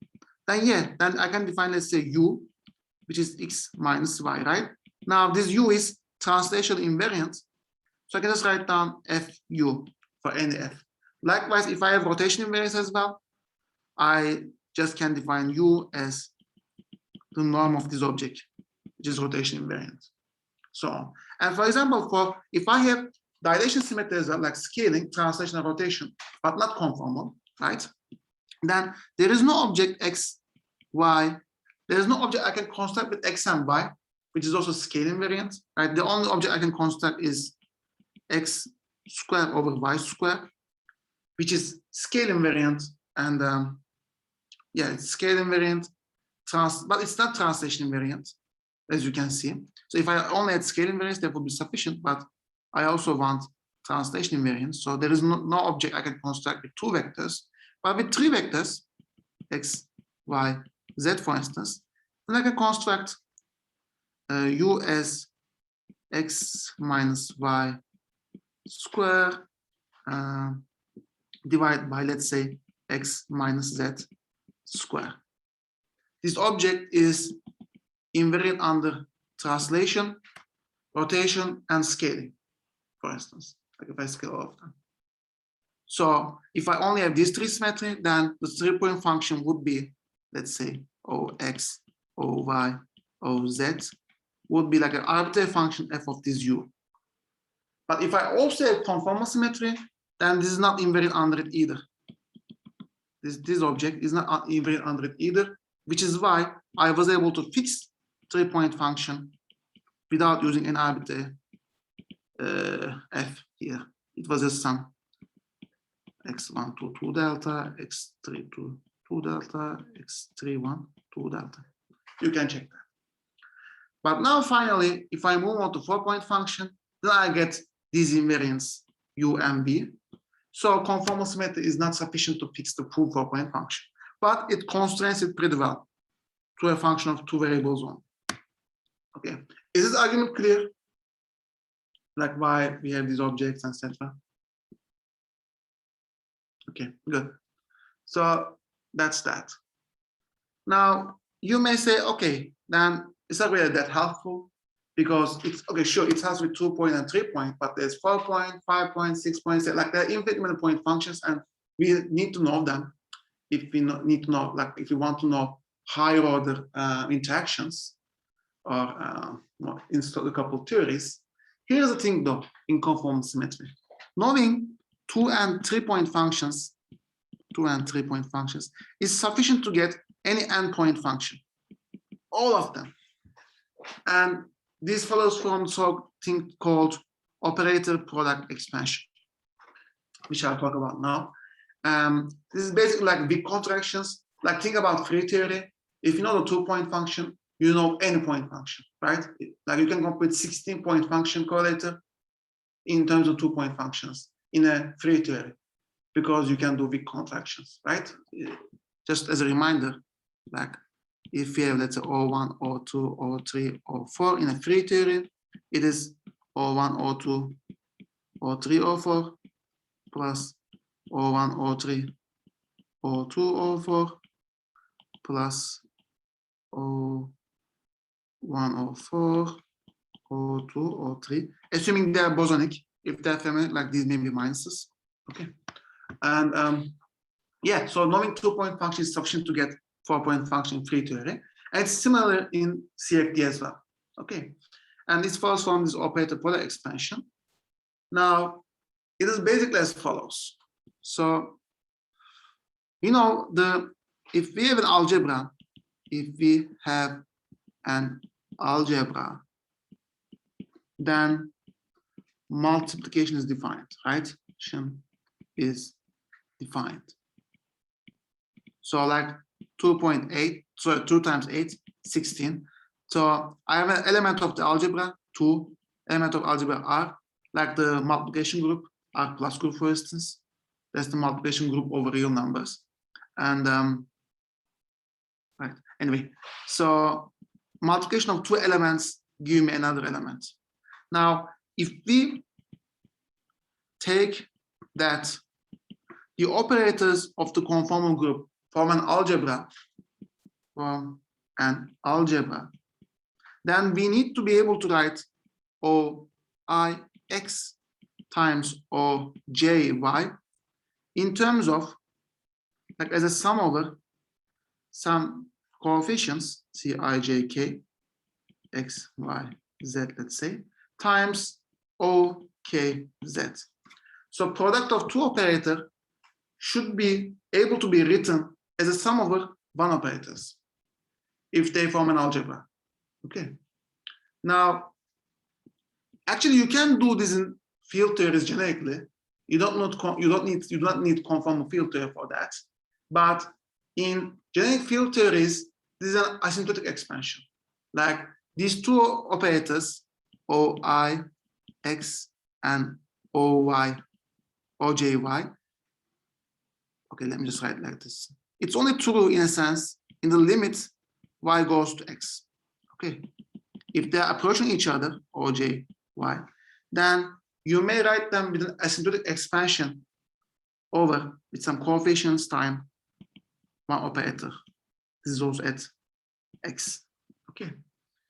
then yeah, then I can define, let's say, u, which is x minus y, right? Now this u is translation invariant. So I can just write down fu for any f. Likewise, if I have rotation invariance as well, I just can define u as the norm of this object, which is rotation invariant. So on. And for example, if I have dilation symmetry as well, like scaling, translation, and rotation, but not conformal, right? Then there is no object x, y. There is no object I can construct with x and y, which is also scale invariant, right? The only object I can construct is x squared over y squared, which is scale invariant, and yeah, it's scale invariant, but it's not translation invariant, as you can see. So if I only had scale invariance, that would be sufficient, but I also want translation invariance. So there is no object I can construct with 2 vectors, but with 3 vectors, x, y, z, for instance, then I can construct u as x minus y square divided by, let's say, x minus z square. This object is invariant under translation, rotation, and scaling, for instance, like if I scale all of them. So if I only have this three symmetry, then the 3-point function would be, let's say, Ox, Oy, Oz, would be like an arbitrary function f of this u. But if I also have conformal symmetry, then this is not invariant under it either. This object is not invariant under it either, which is why I was able to fix 3-point function without using an arbitrary f here. It was just some x1 to 2 delta, x3 to 2 delta, x3 1 2 delta. You can check that. But now finally, if I move on to 4-point function, then I get these invariants u and v. So conformal symmetry is not sufficient to fix the full 4-point function, but it constrains it pretty well to a function of 2 variables only. Okay, is this argument clear? Like why we have these objects, etc. Okay, good. So that's that. Now you may say, okay, then it's not really that helpful because it's okay, sure, it has with 2-point and 3-point, but there's 4-point, 5-point, 6-point, like there are infinite many point functions, and we need to know them if we need to know, like if we want to know higher order interactions or install a couple of theories. Here's the thing though, in conformal symmetry. Knowing 2 and 3-point functions, is sufficient to get any endpoint function, all of them. And this follows from something called operator product expansion, which I'll talk about now. This is basically like big contractions. Like think about free theory. If you know the 2-point function, you know any point function, right? Like you can come up with 16-point function correlator in terms of 2-point functions in a free theory, because you can do big contractions, right? Just as a reminder, like if you have, let's say, O1, O2, O3, O4 in a free theory, it is O1, O2, O3, O4 plus O1, O3, O2, O4 plus O1, O4, O2, O3, assuming they are bosonic. If they're feminine, like these may be minuses. Okay. And yeah, so knowing 2-point function is sufficient to get 4-point function free theory. And it's similar in CFD as well. Okay. And this follows from this operator product expansion. Now, it is basically as follows. So, you know, if we have an algebra, then multiplication is defined, right? Is defined. So like 2.8, so 2 times 8, 16. So I have an element of the algebra, 2 element of algebra R, like the multiplication group, R plus group, for instance. That's the multiplication group over real numbers. And right, anyway, so multiplication of 2 elements give me another element. Now, if we take that the operators of the conformal group form an algebra, then we need to be able to write OIX times OJY in terms of, like as a sum over some coefficients, Cij, X, Y, Z, let's say, times OKZ. So product of 2 operator should be able to be written as a sum over 1 operators if they form an algebra. Okay. Now, actually, you can do this in field theories generically. You do not need conformal field theory for that. But in generic field theories, this is an asymptotic expansion. Like these 2 operators, OI, X, and OY, OJY. Okay, let me just write like this. it's only true in a sense in the limit y goes to x. Okay, if they are approaching each other, oj, y, then you may write them with an asymptotic expansion over with some coefficients time one operator. This is also at x. Okay,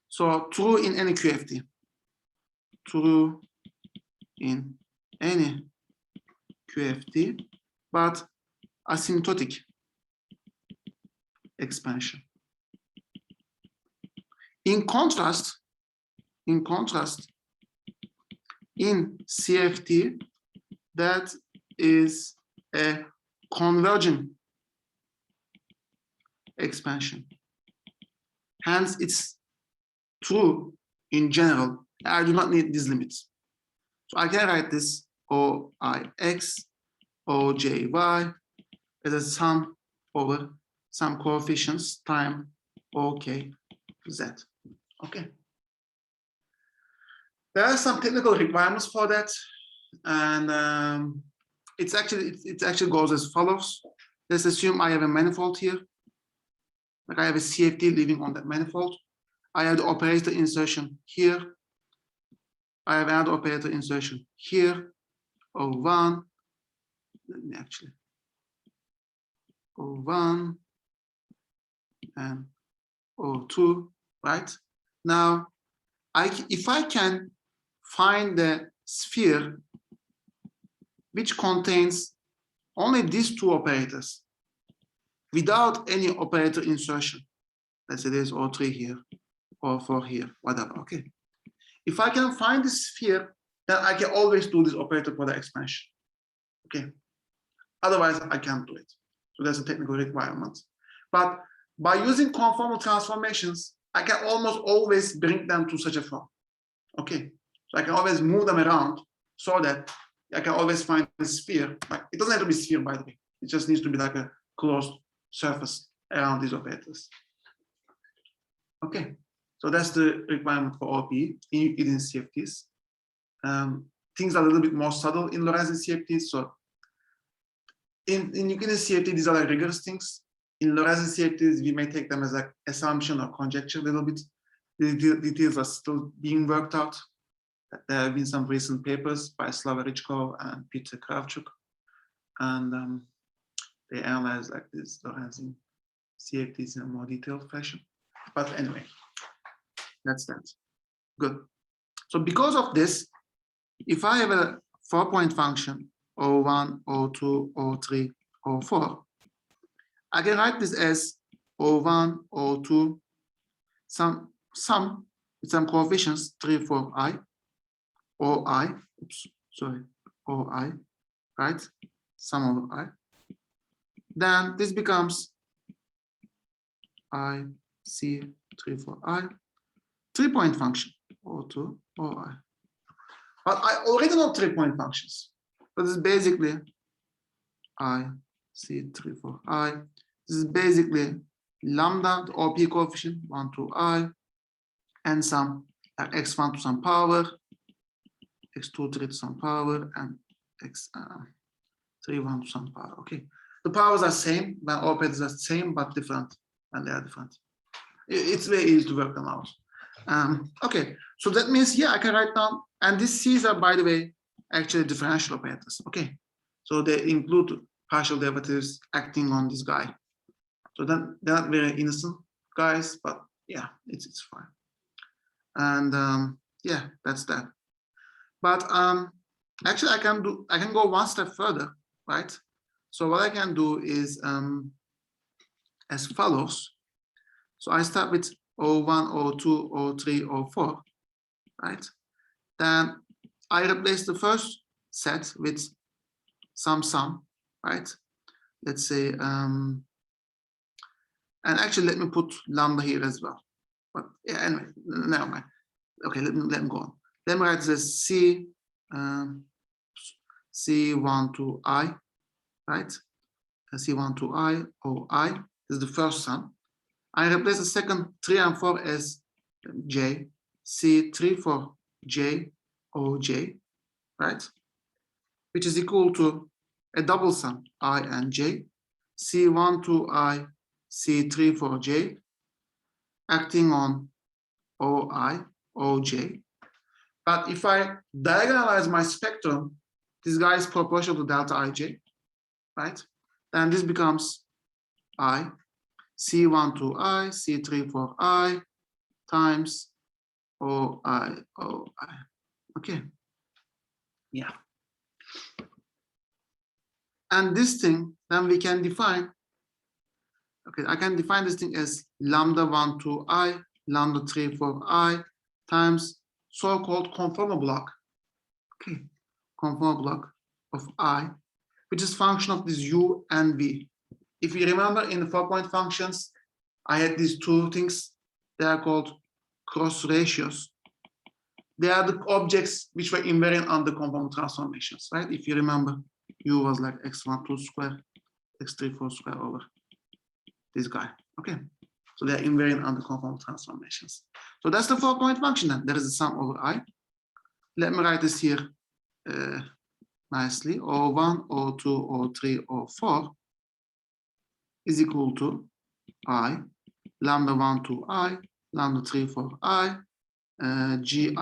so true in any QFT. True in any QFT, but asymptotic expansion. In contrast, in CFT, that is a convergent expansion. Hence, it's true in general. I do not need these limits. So I can write this OIX, OJY as a sum over some coefficients time OK Z. Okay. There are some technical requirements for that, and it actually goes as follows. Let's assume I have a manifold here. Like I have a CFT living on that manifold. I have the operator insertion here. I have another operator insertion here. O1. Let me actually. O1 and O2, right? Now, if I can find the sphere which contains only these two operators without any operator insertion, let's say there's O3 here, O4 here, whatever, okay. If I can find the sphere, then I can always do this operator product expansion, okay. Otherwise, I can't do it. So that's a technical requirement. But by using conformal transformations, I can almost always bring them to such a form, okay. So I can always move them around so that I can always find the sphere. Like, it doesn't have to be sphere, by the way. It just needs to be like a closed surface around these operators. Okay, so that's the requirement for OP in CFTs. Things are a little bit more subtle in Lorentzian CFTs. So in Euclidean CFT, these are like rigorous things. In Lorentzian CFTs, we may take them as like assumption or conjecture a little bit. The details are still being worked out. There have been some recent papers by Slava Richkov and Peter Kravchuk, and they analyze like this Lorentzian CFTs in a more detailed fashion. But anyway, that's that. Good. So because of this, if I have a 4-point function, O1, O2, O3, O4, I can write this as O1, O2, some with some coefficients, 3, 4, I, OI, oops, sorry, OI, right? Sum over I. Then this becomes I, C, 3, 4, I, 3-point function, O2, OI. But I already know 3-point functions. So this is basically I, C, 3, 4, I. This is basically lambda, the OP coefficient, 1, 2, I, and some x1 to some power, x2, 3 to some power, and x3, 1 to some power. Okay, the powers are same, when operators are same but different when they are different. It's very easy to work them out. Okay, so that means here I can write down, and these C's are, by the way, actually differential operators. Okay, so they include partial derivatives acting on this guy. So then they're not very innocent guys, but yeah, it's fine. And yeah, that's that. But actually, I can go one step further, right? So what I can do is as follows. So I start with O1, O2, O3, O4, right? Then I replace the first set with some sum, right? Let's say, and actually let me put lambda here as well. But yeah, anyway, never mind. Okay, let me go on. Let me write this C, C1 to I, right? C1 to I, OI. This is the first sum. I replace the second 3 and 4 as J, C3 for J, OJ, right? Which is equal to a double sum, I and J. C1 to I, C3 for J, acting on OI, OJ. But if I diagonalize my spectrum, this guy is proportional to delta IJ, right? Then this becomes I, C1 to I, C3 for I, times OI, OI. Okay. Yeah. And this thing, then we can define, okay, I can define this thing as lambda 1 to I, lambda 3 for I, times so-called conformal block, okay, conformal block of I, which is function of this U and V. If you remember in the 4-point functions, I had these two things. They are called cross ratios. They are the objects which were invariant under conformal transformations, right? If you remember, U was like x1 2 square, x3 4 square over this guy. Okay, so they are invariant under conformal transformations. So that's the 4-point function. Then there is a sum over I. Let me write this here nicely. O1, O2, O3, O4 is equal to I, lambda 1 to I, lambda 3 for I, Gi,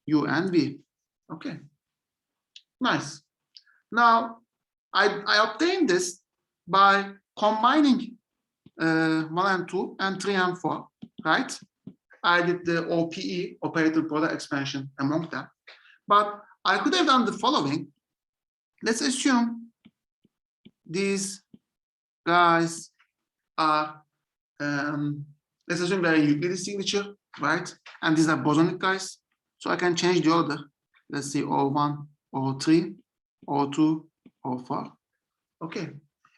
U, and V. Okay, nice. Now, I obtained this by combining 1 and 2 and 3 and 4, right? I did the OPE, operator product expansion, among them. But I could have done the following. Let's assume these guys are, let's assume they're in Euclidean signature, right? And these are bosonic guys. So I can change the order. Let's see, O1, O3, O2, O4. Okay.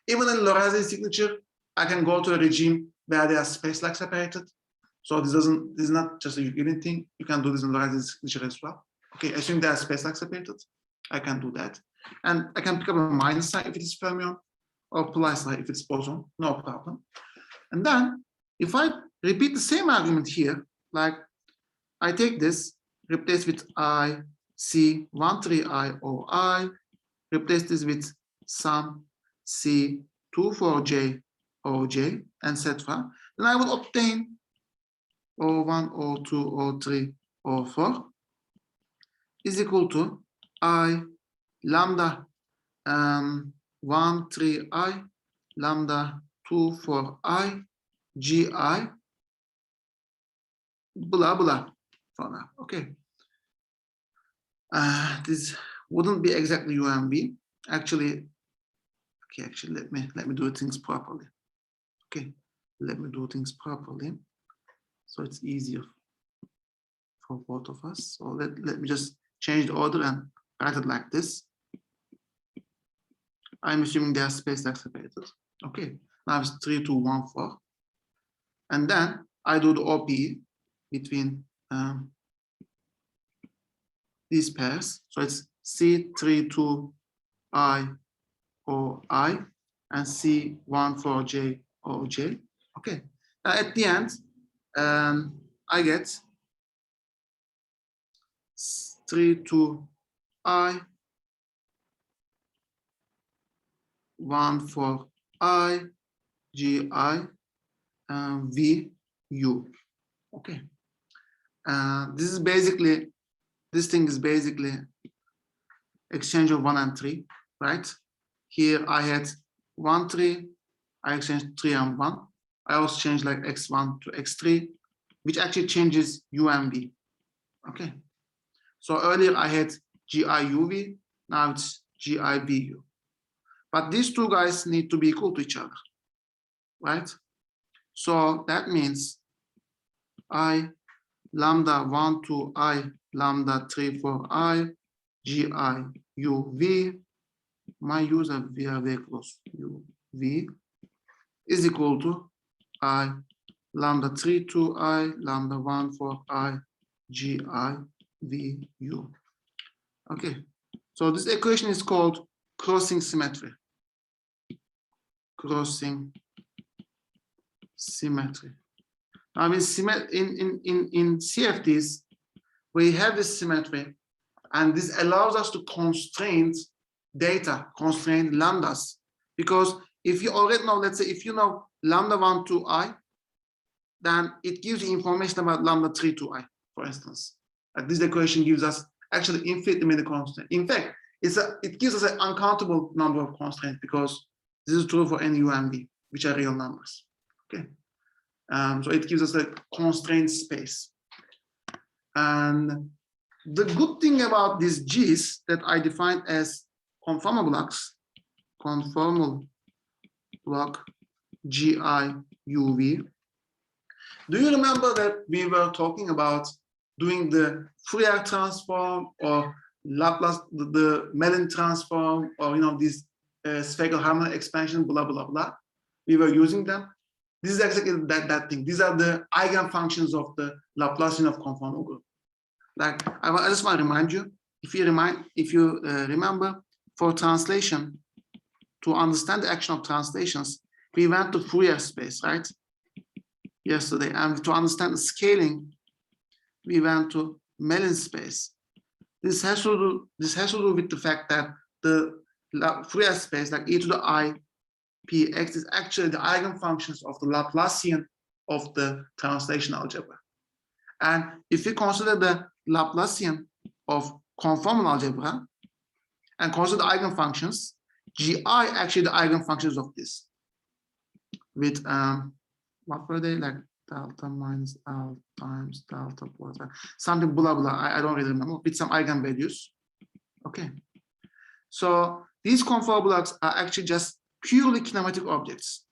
Even in Lorentzian signature, I can go to a regime where they are space-like separated. So this is not just a Euclidean thing. You can do this in Lorentzian signature as well. Okay, assume they are space-like separated. I can do that. And I can pick up a minus sign if it is fermion, or plus sign if it's boson, no problem. And then if I repeat the same argument here, like I take this, replace with I, C, 1, 3, I, O, I, replace this with sum C, 2, 4, J, O, J, etc. Then I will obtain O1, O2, O3, O4 is equal to I, lambda 1, 3, I, lambda 2, 4, I, Gi, blah, blah, for now, okay. This wouldn't be exactly UMV. Actually, okay, let me do things properly. Okay, let me do things properly. So it's easier for both of us. So let me just change the order and write it like this. I'm assuming they are space-like separated. Okay, now it's 3, 2, 1, 4. And then I do the OPE between these pairs. So it's C3, 2, I, O, I, and C1, 4, J, O, J. Okay, at the end, I get 3, 2, I, 1, 4, I, Gi, V, U. Okay. This thing is basically exchange of 1 and 3, right? Here I had 1, 3, I exchanged 3 and 1. I also changed like x1 to x3, which actually changes U and V. Okay. So earlier I had GIUV, now it's GIVU. But these two guys need to be equal to each other, right? So that means I, lambda 1 to I, lambda 3 for I, GIUV, my U's are very close, UV, is equal to I, lambda 3 to I, lambda 1 for I, GIVU. Okay, so this equation is called crossing symmetry. Crossing symmetry. I mean, in CFDs, we have this symmetry, and this allows us to constrain data, constrain lambdas, because if you already know, let's say if you know lambda 1 to I, then it gives you information about lambda 3 to I, for instance. Like this equation gives us actually infinitely many constraints. In fact, it gives us an uncountable number of constraints because this is true for any U and V, which are real numbers. Okay, so it gives us a constraint space. And the good thing about these G's that I defined as conformal blocks, conformal block GI UV. Do you remember that we were talking about doing the Fourier transform or Laplace, the Mellin transform, or this spherical harmonic expansion, blah blah blah? We were using them. This is exactly that thing. These are the eigenfunctions of the Laplacian of conformal group. Like I just want to remind you, if you remember, for translation, to understand the action of translations, we went to Fourier space, right? Yesterday, and to understand the scaling, we went to Mellin space. This has to do with the fact that the Fourier space, like e to the I px, is actually the eigenfunctions of the Laplacian of the translation algebra. And if we consider the Laplacian of conformal algebra and consider the eigenfunctions, Gi actually the eigenfunctions of this. With what were they, like delta minus L times delta plus something blah blah, I don't really remember, with some eigenvalues. Okay, so these conformal blocks are actually just purely kinematic objects.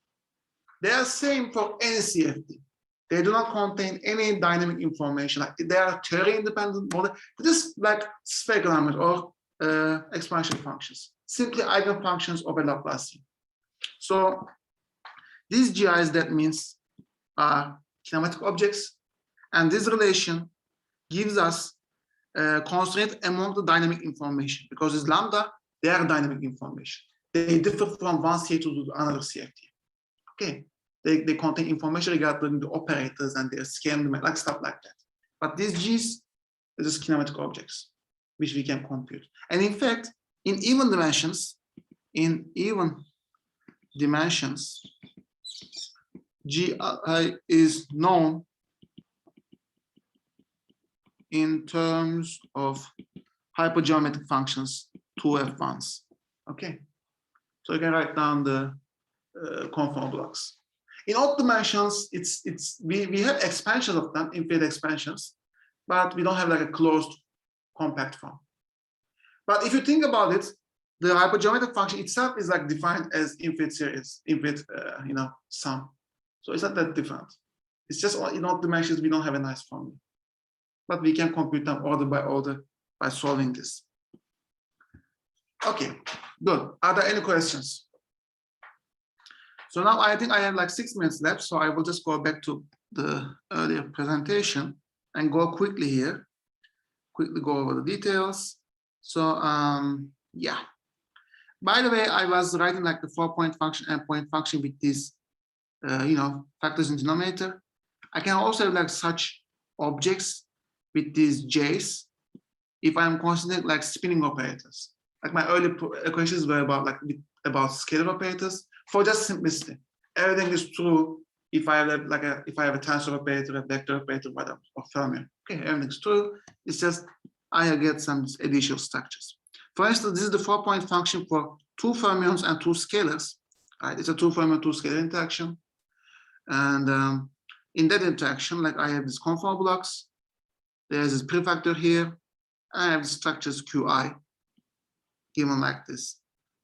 They are same for any CFD. They do not contain any dynamic information. Like they are theory independent model. They're just like spherical numbers or expansion functions, simply eigenfunctions of a Laplacian. So these GIs, that means, are kinematic objects, and this relation gives us constraint among the dynamic information, because it's lambda, they are dynamic information. They differ from one CFT to another CFT. Okay, they contain information regarding the operators and their scale, like stuff like that. But these G's are just kinematic objects, which we can compute. And in fact, in even dimensions, Gi is known in terms of hypergeometric functions, 2f1s. Okay, so you can write down the conformal blocks. In odd dimensions, we have expansions of them, infinite expansions, but we don't have like a closed compact form. But if you think about it, the hypergeometric function itself is like defined as infinite series, infinite sum. So it's not that different. It's just in odd dimensions we don't have a nice formula, but we can compute them order by order by solving this. Okay, good. Are there any questions? So now I think I have like 6 minutes left, so I will just go back to the earlier presentation and go quickly here, quickly go over the details. So yeah. By the way, I was writing like the 4-point function and point function with these, factors in denominator. I can also have like such objects with these J's if I'm considering like spinning operators. Like my early equations were about scalar operators. For just simplicity, everything is true if I have a tensor operator, a vector operator, whatever, or fermion. Okay, everything's true. It's just I get some additional structures. For instance, this is the 4-point function for 2 fermions and 2 scalars. Right? It's a 2 fermion, 2 scalar interaction. And in that interaction, like I have these conformal blocks. There's this prefactor here. And I have the structures Qi given like this.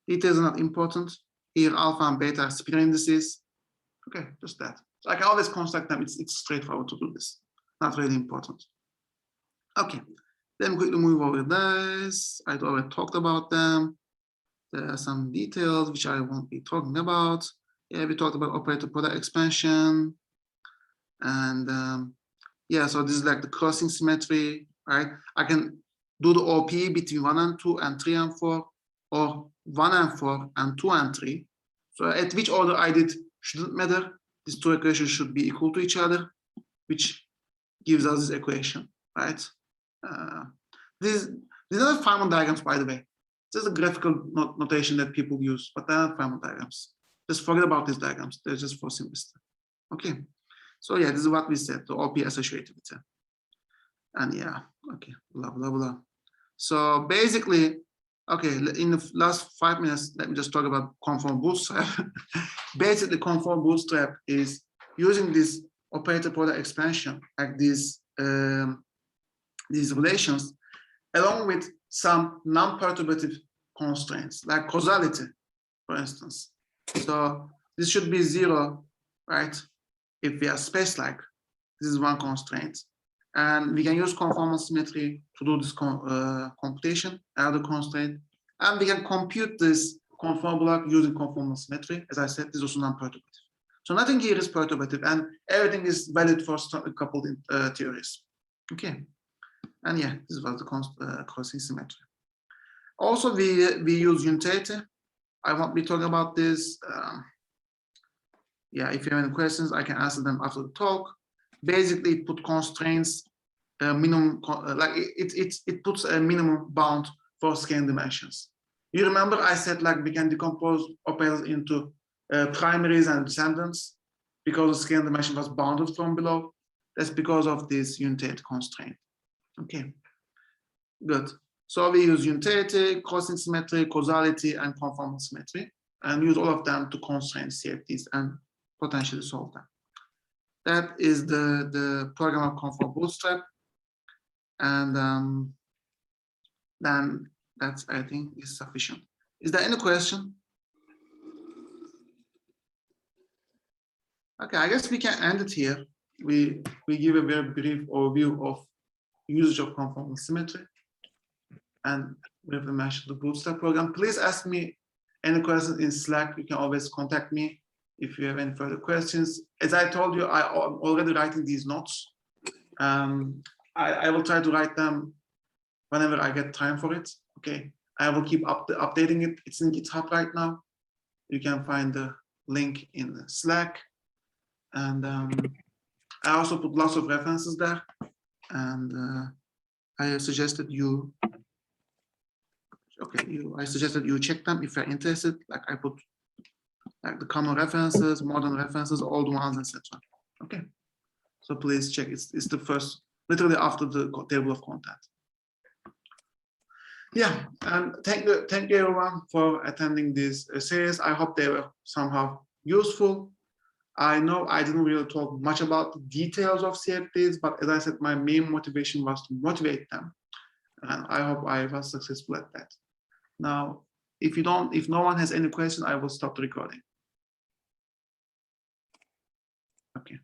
Details are not important. Here, alpha and beta are spinor indices. Okay, just that. So I can always construct them. It's straightforward to do this. Not really important. Okay, then quickly move over this. I already talked about them. There are some details which I won't be talking about. Yeah, we talked about operator product expansion. And yeah, so this is like the crossing symmetry, right? I can do the OP between 1 and 2 and 3 and 4, or 1 and 4 and 2 and 3. So at which order I did shouldn't matter. These two equations should be equal to each other, which gives us this equation, right? These are not Feynman diagrams, by the way. This is a graphical notation that people use, but they are not Feynman diagrams. Just forget about these diagrams. They're just for simplicity. Okay. So yeah, this is what we said, the OP associated with it. And yeah, okay, blah, blah, blah. So basically, okay, in the last 5 minutes, let me just talk about conformal bootstrap. Basically, conformal bootstrap is using this operator product expansion, like these relations, along with some non-perturbative constraints, like causality, for instance. So this should be 0, right? If we are space-like, this is one constraint. And we can use conformal symmetry to do this computation, another constraint. And we can compute this conformal block using conformal symmetry. As I said, this is also non-perturbative. So nothing here is perturbative, and everything is valid for coupled theories. Okay. And yeah, this was the crossing symmetry. Also, we use unitarity. I won't be talking about this. Yeah, if you have any questions, I can answer them after the talk. Basically, it puts constraints, minimum, like it puts a minimum bound for scaling dimensions. You remember I said like we can decompose operators into primaries and descendants because the scaling dimension was bounded from below. That's because of this unitarity constraint. Okay, good. So we use unitarity, crossing symmetry, causality, and conformal symmetry, and use all of them to constrain CFDs and potentially solve them. That is the program of conformal bootstrap, and then that's, I think, is sufficient. Is there any question? Okay, I guess we can end it here. We give a very brief overview of usage of conformal symmetry, and we have mentioned the bootstrap program. Please ask me any questions in Slack. You can always contact me if you have any further questions. As I told you, I'm already writing these notes. I will try to write them whenever I get time for it. Okay, I will keep updating it. It's in GitHub right now. You can find the link in the Slack. And I also put lots of references there. And I suggested you, I suggested you check them if you're interested. Like I put like the common references, modern references, old ones, etc. Okay, so please check. It's the first, literally after the table of content. Yeah, and thank you everyone for attending this series. I hope they were somehow useful. I know I didn't really talk much about the details of CFDs, but as I said, my main motivation was to motivate them, and I hope I was successful at that. Now, if no one has any question, I will stop the recording. Okay.